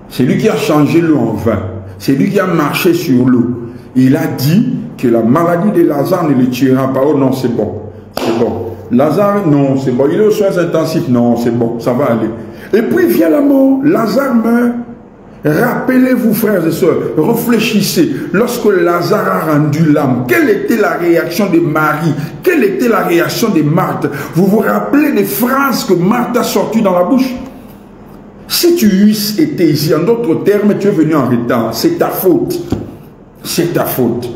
c'est lui qui a changé l'eau en vin, c'est lui qui a marché sur l'eau. Il a dit que la maladie de Lazare ne le tuera pas. Oh non, c'est bon, c'est bon. Lazare, non, c'est bon. Il est aux soins intensifs, non, c'est bon, ça va aller. Et puis vient la mort, Lazare meurt. Rappelez-vous, frères et sœurs, réfléchissez. Lorsque Lazare a rendu l'âme, quelle était la réaction de Marie? Quelle était la réaction de Marthe? Vous vous rappelez des phrases que Marthe a sorties dans la bouche? Si tu eusses été ici, en d'autres termes, tu es venu en retard. C'est ta faute. C'est ta faute.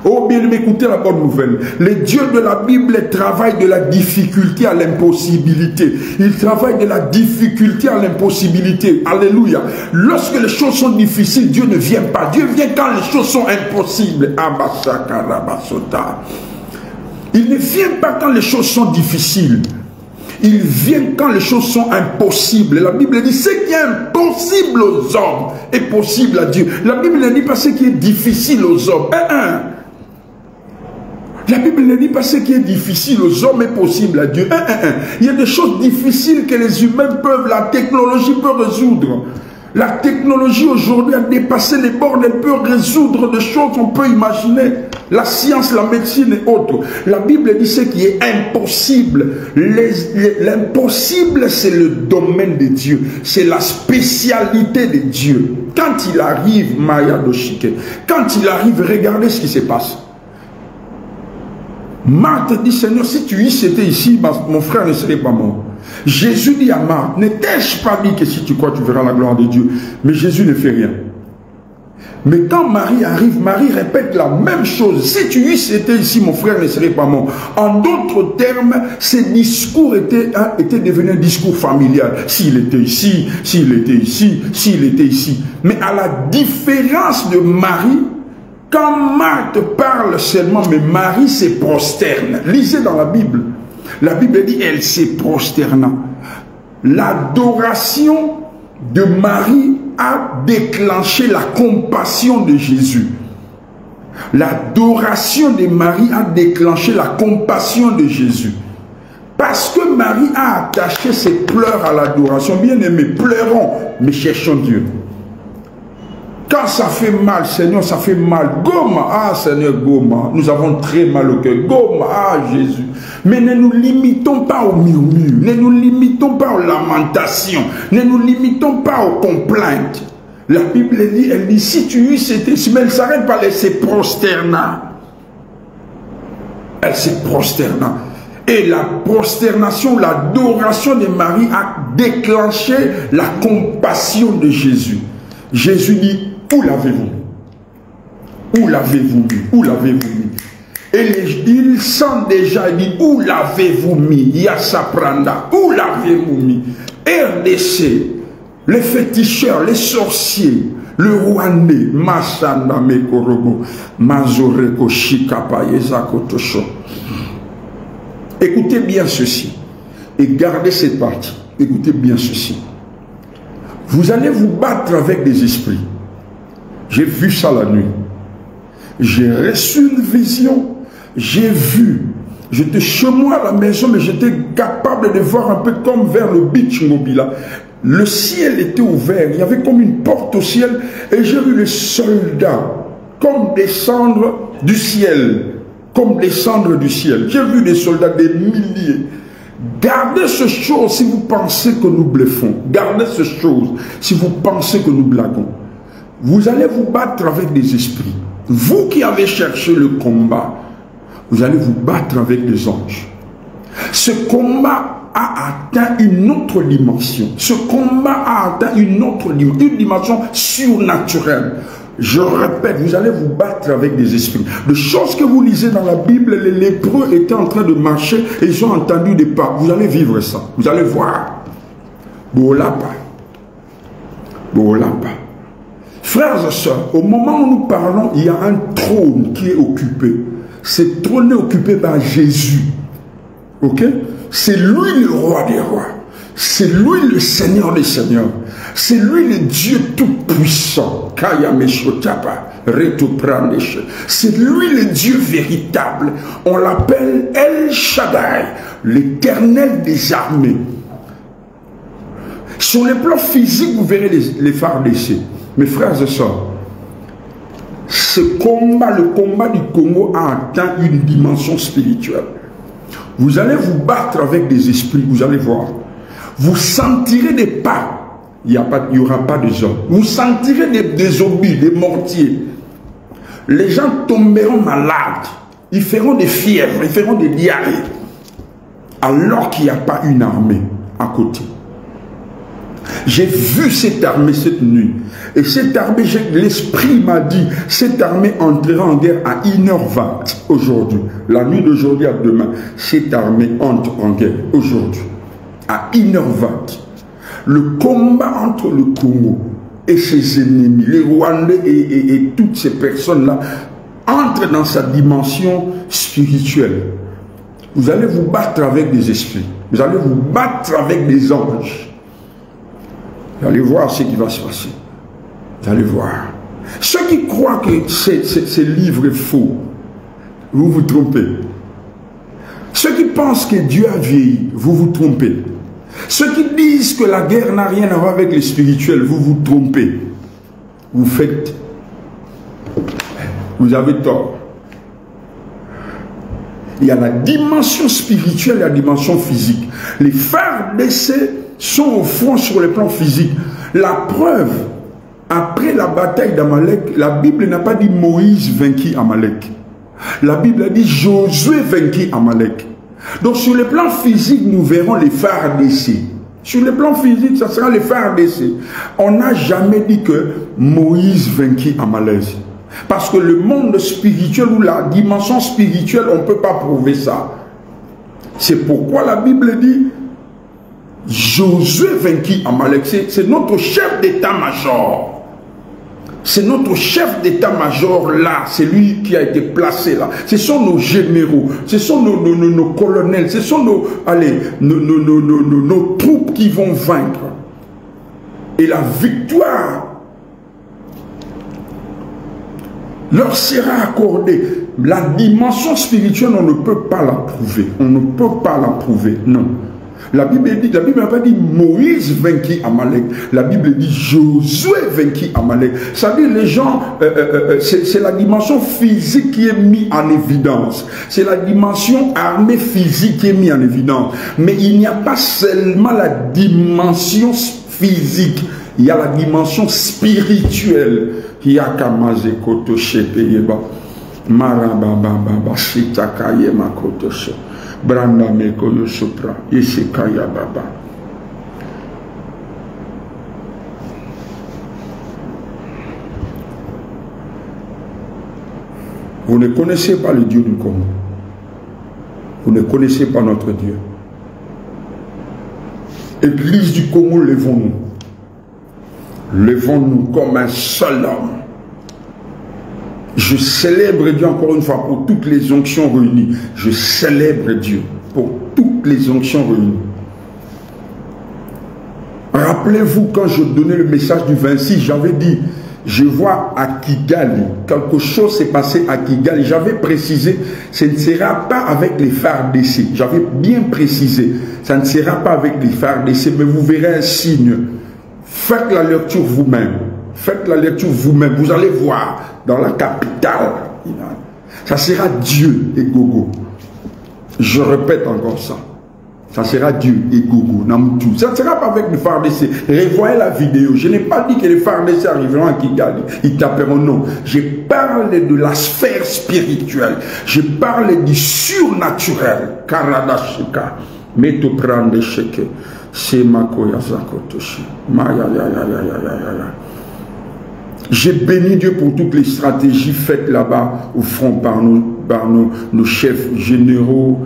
Oh bien, écoutez la bonne nouvelle. Le Dieu de la Bible travaille de la difficulté à l'impossibilité. Il travaille de la difficulté à l'impossibilité. Alléluia. Lorsque les choses sont difficiles, Dieu ne vient pas. Dieu vient quand les choses sont impossibles. Il ne vient pas quand les choses sont difficiles. Il vient quand les choses sont impossibles. La Bible dit, ce qui est impossible aux hommes est possible à Dieu. La Bible ne dit pas ce qui est difficile aux hommes. La Bible ne dit pas ce qui est difficile aux hommes est possible à Dieu. Il y a des choses difficiles que les humains peuvent, la technologie peut résoudre. La technologie aujourd'hui a dépassé les bornes, elle peut résoudre des choses qu'on peut imaginer. La science, la médecine et autres. La Bible dit ce qui est impossible. L'impossible, c'est le domaine de Dieu. C'est la spécialité de Dieu. Quand il arrive, Maya Doshike, quand il arrive, regardez ce qui se passe. Marthe dit, Seigneur, si tu étais ici, mon frère ne serait pas mort. Jésus dit à Marthe, ne t'ai-je pas dit que si tu crois, tu verras la gloire de Dieu? Mais Jésus ne fait rien. Mais quand Marie arrive, Marie répète la même chose. Si tu étais ici, mon frère ne serait pas mort. En d'autres termes, ces discours étaient devenus un discours familial. S'il était ici, s'il était ici, s'il était ici. Mais à la différence de Marie, quand Marthe parle seulement, mais Marie se prosterne. Lisez dans la Bible. La Bible dit, elle se prosterna. L'adoration de Marie a déclenché la compassion de Jésus. L'adoration de Marie a déclenché la compassion de Jésus. Parce que Marie a attaché ses pleurs à l'adoration. Bien aimés, pleurons, mais cherchons Dieu. Quand ça fait mal, Seigneur, ça fait mal. Goma, ah Seigneur, Goma. Nous avons très mal au cœur. Goma, ah Jésus. Mais ne nous limitons pas aux murmures. Ne nous limitons pas aux lamentations. Ne nous limitons pas aux complaintes. La Bible dit, elle dit, si tu étais ici, mais elle ne s'arrête pas, elle se prosterna. Elle se prosterna. Et la prosternation, l'adoration de Marie a déclenché la compassion de Jésus. Jésus dit, où l'avez-vous? Où l'avez-vous mis? Où l'avez-vous mis? Et il sent déjà, il dit, où l'avez-vous mis? Yasapranda, où l'avez-vous mis? RDC, les féticheurs, les sorciers, le Rwandais, Masanda Mekorobo, Mazoreko Shikapa Yezakotosho. Écoutez bien ceci et gardez cette partie. Écoutez bien ceci. Vous allez vous battre avec des esprits. J'ai vu ça la nuit. J'ai reçu une vision. J'ai vu. J'étais chez moi à la maison, mais j'étais capable de voir un peu comme vers le beach mobile. Le ciel était ouvert. Il y avait comme une porte au ciel. Et j'ai vu les soldats comme descendre du ciel. Comme descendre du ciel. J'ai vu des soldats, des milliers. Gardez ce chose si vous pensez que nous bluffons. Gardez ce chose si vous pensez que nous blaguons. Vous allez vous battre avec des esprits. Vous qui avez cherché le combat, vous allez vous battre avec des anges. Ce combat a atteint une autre dimension. Ce combat a atteint une autre dimension, une dimension surnaturelle. Je répète, vous allez vous battre avec des esprits. De choses que vous lisez dans la Bible, les lépreux étaient en train de marcher et ils ont entendu des pas. Vous allez vivre ça. Vous allez voir. Bolapa. Bolapa. Frères et sœurs, au moment où nous parlons, il y a un trône qui est occupé. Ce trône est occupé par Jésus. Ok? C'est lui le roi des rois. C'est lui le Seigneur des seigneurs. C'est lui le Dieu tout-puissant. C'est lui le Dieu véritable. On l'appelle El Shaddai, l'éternel des armées. Sur le plan physique, vous verrez les phares d'essai. Mes frères et sœurs, ce combat, le combat du Congo a atteint une dimension spirituelle. Vous allez vous battre avec des esprits, vous allez voir. Vous sentirez des pas, il n'y aura pas de hommes. Vous sentirez des obus, des mortiers. Les gens tomberont malades, ils feront des fièvres, ils feront des diarrhées. Alors qu'il n'y a pas une armée à côté. J'ai vu cette armée cette nuit. Et cette armée, l'esprit m'a dit, cette armée entrera en guerre à 1h20 aujourd'hui. La nuit d'aujourd'hui à demain, cette armée entre en guerre aujourd'hui. À 1h20. Le combat entre le Congo et ses ennemis, les Rwandais et toutes ces personnes-là, entre dans sa dimension spirituelle. Vous allez vous battre avec des esprits. Vous allez vous battre avec des anges. Vous allez voir ce qui va se passer. Vous allez voir. Ceux qui croient que ce livre est faux, vous vous trompez. Ceux qui pensent que Dieu a vieilli, vous vous trompez. Ceux qui disent disent que la guerre n'a rien à voir avec le spirituel, vous vous trompez. Vous faites... Vous avez tort. Il y a la dimension spirituelle et la dimension physique. Les FARDC sont au front sur le plan physique. La preuve, après la bataille d'Amalek, la Bible n'a pas dit Moïse vainquit Amalek. La Bible a dit Josué vainquit Amalek. Donc sur le plan physique, nous verrons les FARDC. Sur le plan physique, ça sera les FARDC. On n'a jamais dit que Moïse vainquit Amalek. Parce que le monde spirituel ou la dimension spirituelle, on ne peut pas prouver ça. C'est pourquoi la Bible dit Josué vainquit Amalek. C'est notre chef d'état-major. C'est notre chef d'état-major là. C'est lui qui a été placé là. Ce sont nos généraux. Ce sont nos colonels. Ce sont nos troupes qui vont vaincre. Et la victoire leur sera accordée. La dimension spirituelle, on ne peut pas la prouver. On ne peut pas la prouver, non. La Bible n'a pas dit Moïse vainquit Amalek. La Bible dit Josué vainquit Amalek. Ça veut dire les gens, c'est la dimension physique qui est mise en évidence. C'est la dimension armée physique qui est mise en évidence. Mais il n'y a pas seulement la dimension physique. Il y a la dimension spirituelle. Yakamaze koto shepeyeba marababa shitakaye makoto she branda meko yosopra yesekaya baba. Vous ne connaissez pas le Dieu du Congo. Vous ne connaissez pas notre Dieu. Église du Congo, levons-nous. Levons-nous comme un seul homme. Je célèbre Dieu encore une fois pour toutes les onctions réunies. Je célèbre Dieu pour toutes les onctions réunies. Rappelez-vous quand je donnais le message du 26, j'avais dit, je vois à Kigali, quelque chose s'est passé à Kigali. J'avais précisé, ce ne sera pas avec les FARDC. J'avais bien précisé, ça ne sera pas avec les FARDC, mais vous verrez un signe. Faites la lecture vous-même. Faites la lecture vous-même. Vous allez voir dans la capitale. Ça sera Dieu et Gogo. Je répète encore ça. Ça sera Dieu et Gogo. Ça ne sera pas avec les FARDC. Revoyez la vidéo. Je n'ai pas dit que les FARDC arriveront à Kigali. Ils taperont non. Je parle de la sphère spirituelle. Je parle du surnaturel. Karada Shika. Meto prendre cheke. J'ai béni Dieu pour toutes les stratégies faites là-bas au front par nos chefs généraux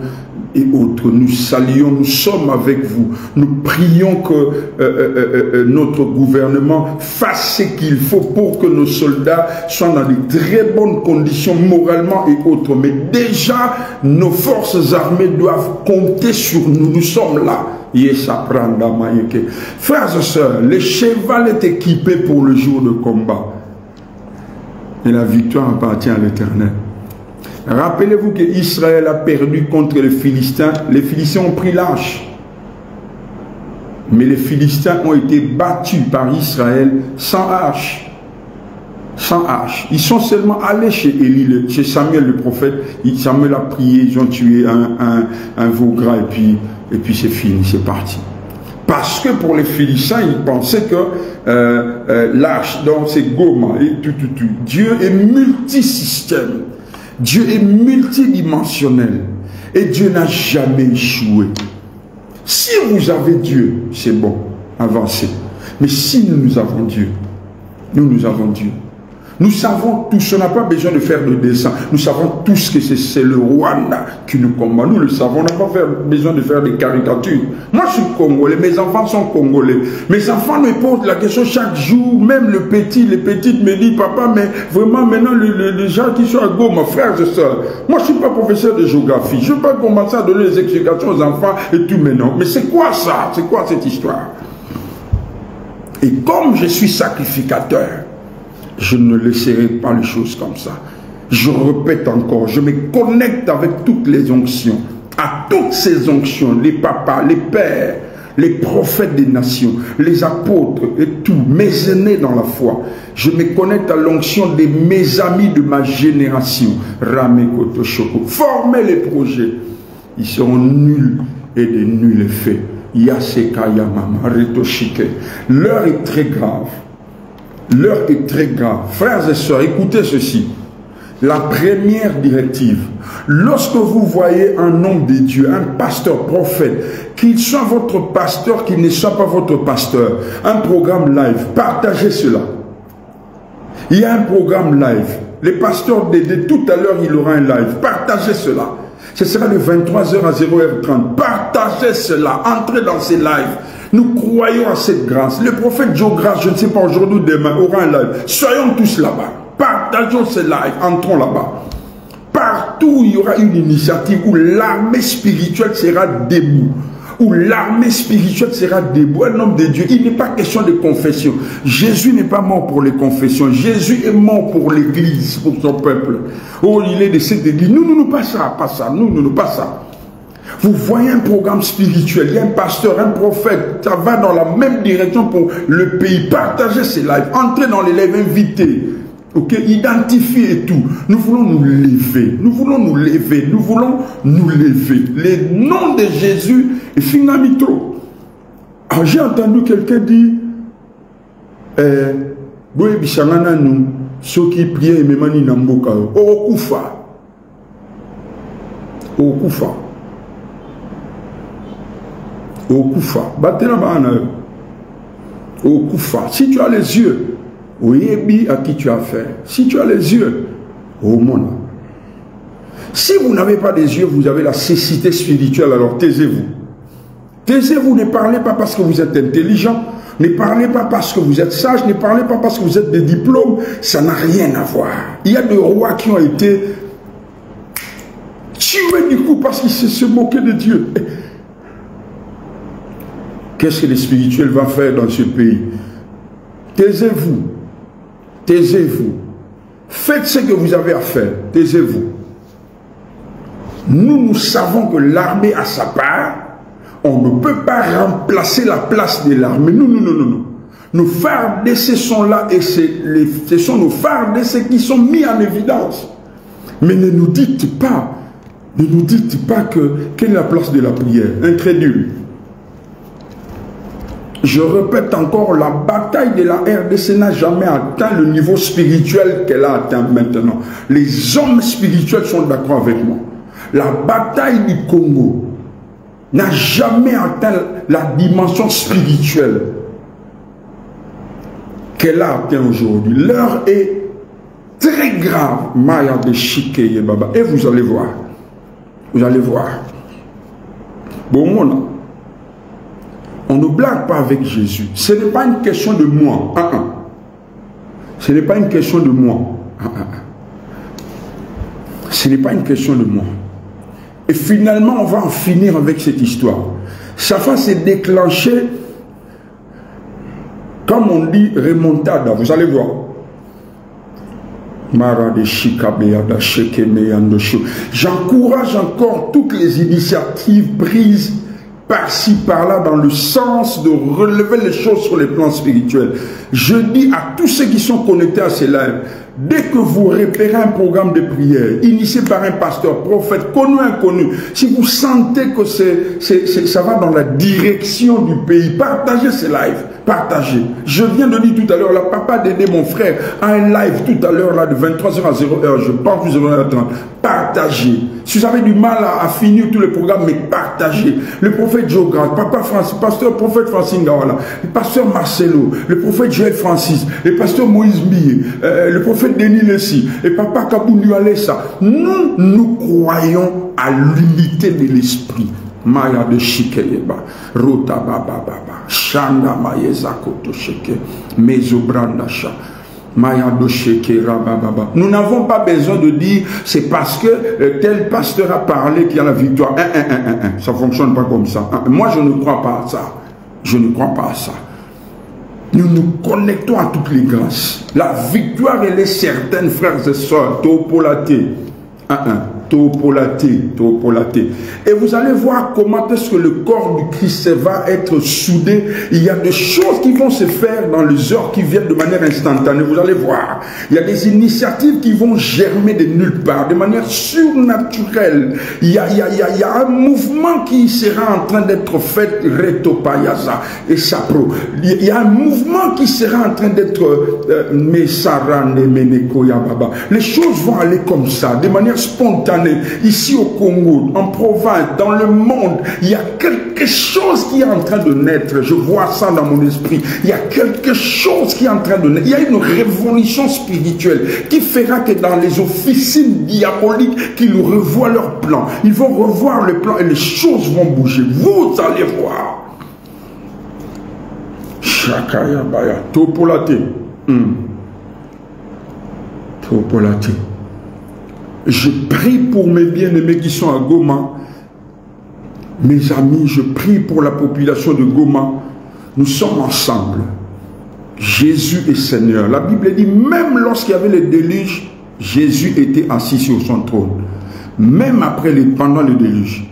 et autres. Nous saluons, nous sommes avec vous. Nous prions que notre gouvernement fasse ce qu'il faut pour que nos soldats soient dans de très bonnes conditions moralement et autres. Mais déjà, nos forces armées doivent compter sur nous. Nous sommes là. Frères et sœurs, le cheval est équipé pour le jour de combat. Et la victoire appartient à l'Éternel. Rappelez-vous qu'Israël a perdu contre les Philistins. Les Philistins ont pris l'arche. Mais les Philistins ont été battus par Israël sans arche. Sans arche. Ils sont seulement allés chez Élie, chez Samuel le prophète. Samuel a prié, ils ont tué un veau gras et puis c'est fini, c'est parti. Parce que pour les Philistins, ils pensaient que l'arche, donc c'est Goma et tout. Dieu est multisystème. Dieu est multidimensionnel. Et Dieu n'a jamais échoué. Si vous avez Dieu, c'est bon, avancez. Mais si nous avons Dieu, nous avons Dieu. Nous savons tous, on n'a pas besoin de faire de dessin. Nous savons tous que c'est le Rwanda qui nous combat. Nous le savons, on n'a pas besoin de faire des caricatures. Moi, je suis congolais, mes enfants sont congolais. Mes enfants me posent la question chaque jour, même les petites me disent, papa, mais vraiment maintenant, les gens qui sont à Goma, frères et sœurs, moi, je ne suis pas professeur de géographie. Je ne vais pas commencer à donner les explications aux enfants et tout maintenant. Mais c'est quoi ça? C'est quoi cette histoire? Et comme je suis sacrificateur, je ne laisserai pas les choses comme ça. Je répète encore, je me connecte avec toutes les onctions, à toutes ces onctions, les papas, les pères, les prophètes des nations, les apôtres et tout, mes aînés dans la foi. Je me connecte à l'onction de mes amis de ma génération. Ramekoto Shoko. Formez les projets. Ils seront nuls et de nuls effets. Yaseka Yamama Retoshike. L'heure est très grave. L'heure est très grave. Frères et sœurs, écoutez ceci. La première directive, lorsque vous voyez un homme de Dieu, un pasteur, prophète, qu'il soit votre pasteur, qu'il ne soit pas votre pasteur, un programme live, partagez cela. Il y a un programme live. Le pasteur de tout à l'heure, il aura un live. Partagez cela. Ce sera de 23h à 0h30. Partagez cela. Entrez dans ces lives. Nous croyons à cette grâce. Le prophète Joe Grace, je ne sais pas aujourd'hui ou demain, aura un live. Soyons tous là-bas. Partageons ces lives. Entrons là-bas. Partout, il y aura une initiative où l'armée spirituelle sera debout. Où l'armée spirituelle sera debout. Un homme de Dieu, il n'est pas question de confession. Jésus n'est pas mort pour les confessions. Jésus est mort pour l'église, pour son peuple. Oh, il est décédé de dire, non, pas ça, pas ça, non, pas ça. Vous voyez un programme spirituel, il y a un pasteur, un prophète, ça va dans la même direction pour le pays. Partagez ces lives, entrez dans les lives, invitez. Ok, identifiez et tout. Nous voulons nous lever. Nous voulons nous lever. Nous voulons nous lever. Le nom de Jésus est finalement. J'ai entendu quelqu'un dire ceux qui prient et mani namboka. Okufa. Okufa. Okufa. Batela bana. Okufa. Si tu as les yeux, à qui tu as affaire. Si tu as les yeux, au monde. Si vous n'avez pas des yeux, vous avez la cécité spirituelle, alors taisez-vous. Taisez-vous, ne parlez pas parce que vous êtes intelligent, ne parlez pas parce que vous êtes sage, ne parlez pas parce que vous êtes des diplômes, ça n'a rien à voir. Il y a des rois qui ont été tués du coup parce qu'ils se moquaient de Dieu. Qu'est-ce que le spirituel va faire dans ce pays? Taisez-vous. Taisez-vous. Faites ce que vous avez à faire. Taisez-vous. Nous savons que l'armée a sa part. On ne peut pas remplacer la place de l'armée. Non. Nos phares d'essai sont là et ce sont nos phares d'essai qui sont mis en évidence. Mais ne nous dites pas quelle est la place de la prière. Incrédule. Je répète encore, la bataille de la RDC n'a jamais atteint le niveau spirituel qu'elle a atteint maintenant. Les hommes spirituels sont d'accord avec moi. La bataille du Congo n'a jamais atteint la dimension spirituelle qu'elle a atteint aujourd'hui. L'heure est très grave. Maya de Chike et Baba. Et vous allez voir. Vous allez voir. Bon, mon on ne blague pas avec Jésus. Ce n'est pas une question de moi. Ce n'est pas une question de moi. Ce n'est pas une question de moi. Et finalement, on va en finir avec cette histoire. Ça va se déclencher, comme on dit, remontada. Vous allez voir. J'encourage encore toutes les initiatives prises par-ci, par-là, dans le sens de relever les choses sur les plans spirituels. Je dis à tous ceux qui sont connectés à ces lives, dès que vous repérez un programme de prière, initié par un pasteur, prophète, connu ou inconnu, si vous sentez que ça va dans la direction du pays, partagez ces lives, partagez. Je viens de dire tout à l'heure, la papa d'aider mon frère a un live tout à l'heure, là, de 23h à 0h, je pense que 0h30. Partagez. Si vous avez du mal à finir tous les programmes, mais partagez. Le prophète Joe Grace, papa Francis, pasteur prophète Francis Ngawala, le pasteur Marcelo, le prophète Joël Francis, le pasteur Moïse Mbiye, le prophète Denis Lessi, et papa Kabundu Alessa. Nous croyons à l'unité de l'esprit. Maya de Shikeyeba, Rota Baba Baba, Shanda Mayeza Koto Sheke, Mezobrandasha. Nous n'avons pas besoin de dire c'est parce que tel pasteur a parlé qu'il y a la victoire. Ça ne fonctionne pas comme ça. Moi, je ne crois pas à ça. Je ne crois pas à ça. Nous nous connectons à toutes les grâces. La victoire, elle est certaine, frères et sœurs. Topolaté. Topolaté, topolaté. Et vous allez voir comment est-ce que le corps du Christ va être soudé. Il y a des choses qui vont se faire dans les heures qui viennent de manière instantanée. Vous allez voir. Il y a des initiatives qui vont germer de nulle part, de manière surnaturelle. Il y a un mouvement qui sera en train d'être fait, Retopayaza et Sapro. Il y a un mouvement qui sera en train d'être Mesarane Meneko Yababa. Les choses vont aller comme ça, de manière spontanée. Ici au Congo, en province, dans le monde, il y a quelque chose qui est en train de naître. Je vois ça dans mon esprit. Il y a quelque chose qui est en train de naître. Il y a une révolution spirituelle qui fera que dans les officines diaboliques, qu'ils revoient leur plan. Ils vont revoir le plan et les choses vont bouger. Vous allez voir. Shakaya Baya. Topolaté. Topolaté. Je prie pour mes bien-aimés qui sont à Goma. Mes amis, je prie pour la population de Goma. Nous sommes ensemble. Jésus est Seigneur. La Bible dit, même lorsqu'il y avait le déluge, Jésus était assis sur son trône. Même pendant le déluge,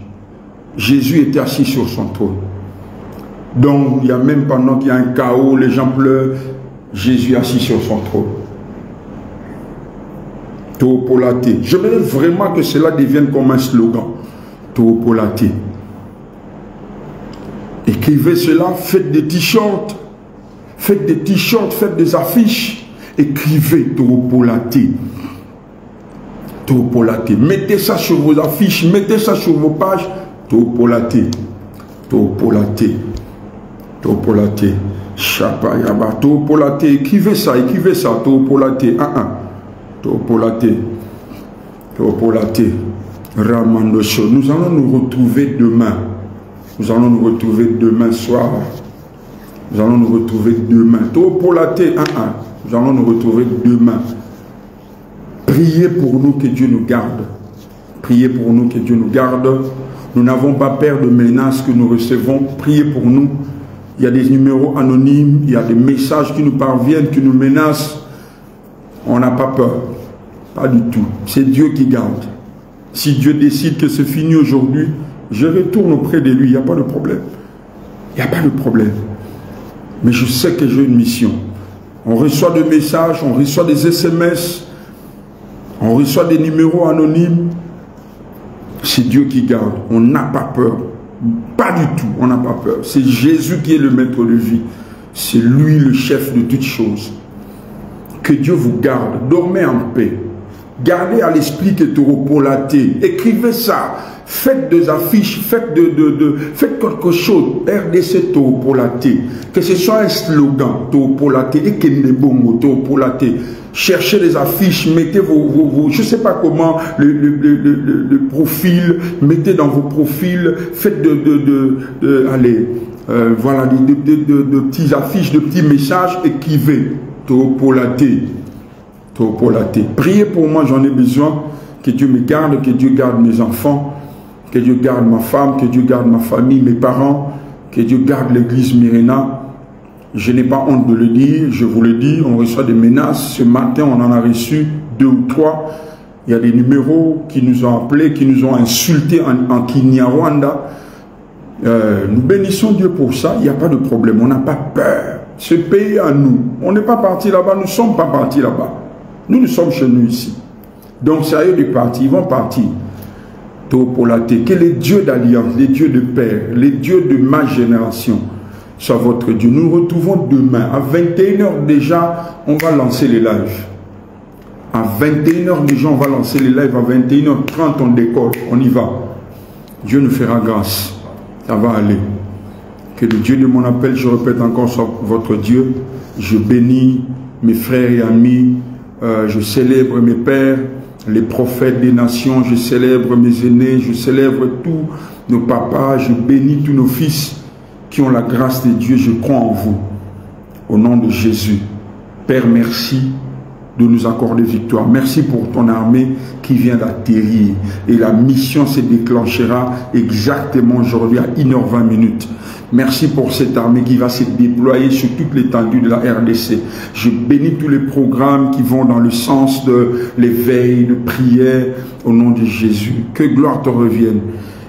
Jésus était assis sur son trône. Donc, il y a même pendant qu'il y a un chaos, les gens pleurent, Jésus est assis sur son trône. Topolaté. Je veux vraiment que cela devienne comme un slogan. Topolaté. Écrivez cela, faites des t-shirts, faites des t-shirts, faites des affiches, écrivez Topolaté. Topolaté. Mettez ça sur vos affiches, mettez ça sur vos pages. Topolaté. Topolaté. Topolaté. Chapayaba. Topolaté. Écrivez ça, Topolaté. Topolaté. Topolaté. Ramandoso. Nous allons nous retrouver demain. Nous allons nous retrouver demain soir. Nous allons nous retrouver demain. Topolaté. Nous allons nous retrouver demain. Priez pour nous que Dieu nous garde. Priez pour nous que Dieu nous garde. Nous n'avons pas peur de menaces que nous recevons. Priez pour nous. Il y a des numéros anonymes. Il y a des messages qui nous parviennent, qui nous menacent. On n'a pas peur. Pas du tout. C'est Dieu qui garde. Si Dieu décide que c'est fini aujourd'hui, je retourne auprès de lui. Il n'y a pas de problème. Il n'y a pas de problème. Mais je sais que j'ai une mission. On reçoit des messages, on reçoit des SMS, on reçoit des numéros anonymes. C'est Dieu qui garde. On n'a pas peur. Pas du tout. On n'a pas peur. C'est Jésus qui est le maître de vie. C'est lui le chef de toutes choses. Que Dieu vous garde. Dormez en paix. Gardez à l'esprit que Topolaté. Écrivez ça. Faites des affiches. Faites quelque chose. RDC Topolaté. Que ce soit un slogan. Topolaté. Et que Nebongo Topolaté. Cherchez les affiches. Mettez vos je ne sais pas comment, le profil. Mettez dans vos profils. Faites voilà, de petits affiches, de petits messages. Écrivez. Topolaté. Topolaté. Priez pour moi, j'en ai besoin. Que Dieu me garde, que Dieu garde mes enfants, que Dieu garde ma femme, que Dieu garde ma famille, mes parents, que Dieu garde l'église Myrina. Je n'ai pas honte de le dire, je vous le dis, on reçoit des menaces. Ce matin, on en a reçu 2 ou 3. Il y a des numéros qui nous ont appelés, qui nous ont insultés en Kinyarwanda. Nous bénissons Dieu pour ça, il n'y a pas de problème, on n'a pas peur. Ce pays à nous, on n'est pas parti là-bas, nous ne sommes pas partis là-bas. Nous sommes chez nous ici. Donc c'est à eux de partir, ils vont partir. Topolaté, que les dieux d'alliance, les dieux de père, les dieux de ma génération soient votre Dieu. Nous nous retrouvons demain. À 21 h déjà, on va lancer les lives. À 21 h déjà, on va lancer les lives. À 21 h 30, on décolle. On y va. Dieu nous fera grâce. Ça va aller. Que le Dieu de mon appel, je répète encore, soit votre Dieu. Je bénis mes frères et amis. Je célèbre mes pères, les prophètes des nations. Je célèbre mes aînés. Je célèbre tous nos papas. Je bénis tous nos fils qui ont la grâce de Dieu. Je crois en vous. Au nom de Jésus. Père, merci. de nous accorder victoire. Merci pour ton armée qui vient d'atterrir. Et la mission se déclenchera exactement aujourd'hui à 1h20. Merci pour cette armée qui va se déployer sur toute l'étendue de la RDC. Je bénis tous les programmes qui vont dans le sens de l'éveil, de prière, au nom de Jésus. Que gloire te revienne.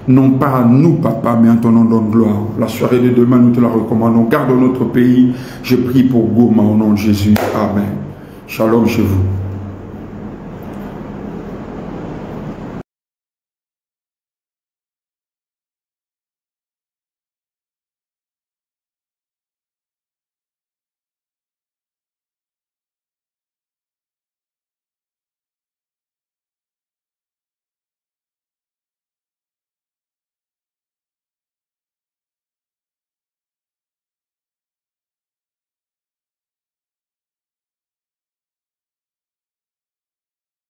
Non pas à nous, papa, mais à ton nom donne gloire. La soirée de demain, nous te la recommandons. Garde notre pays. Je prie pour Goma au nom de Jésus. Amen. Shalom chez vous.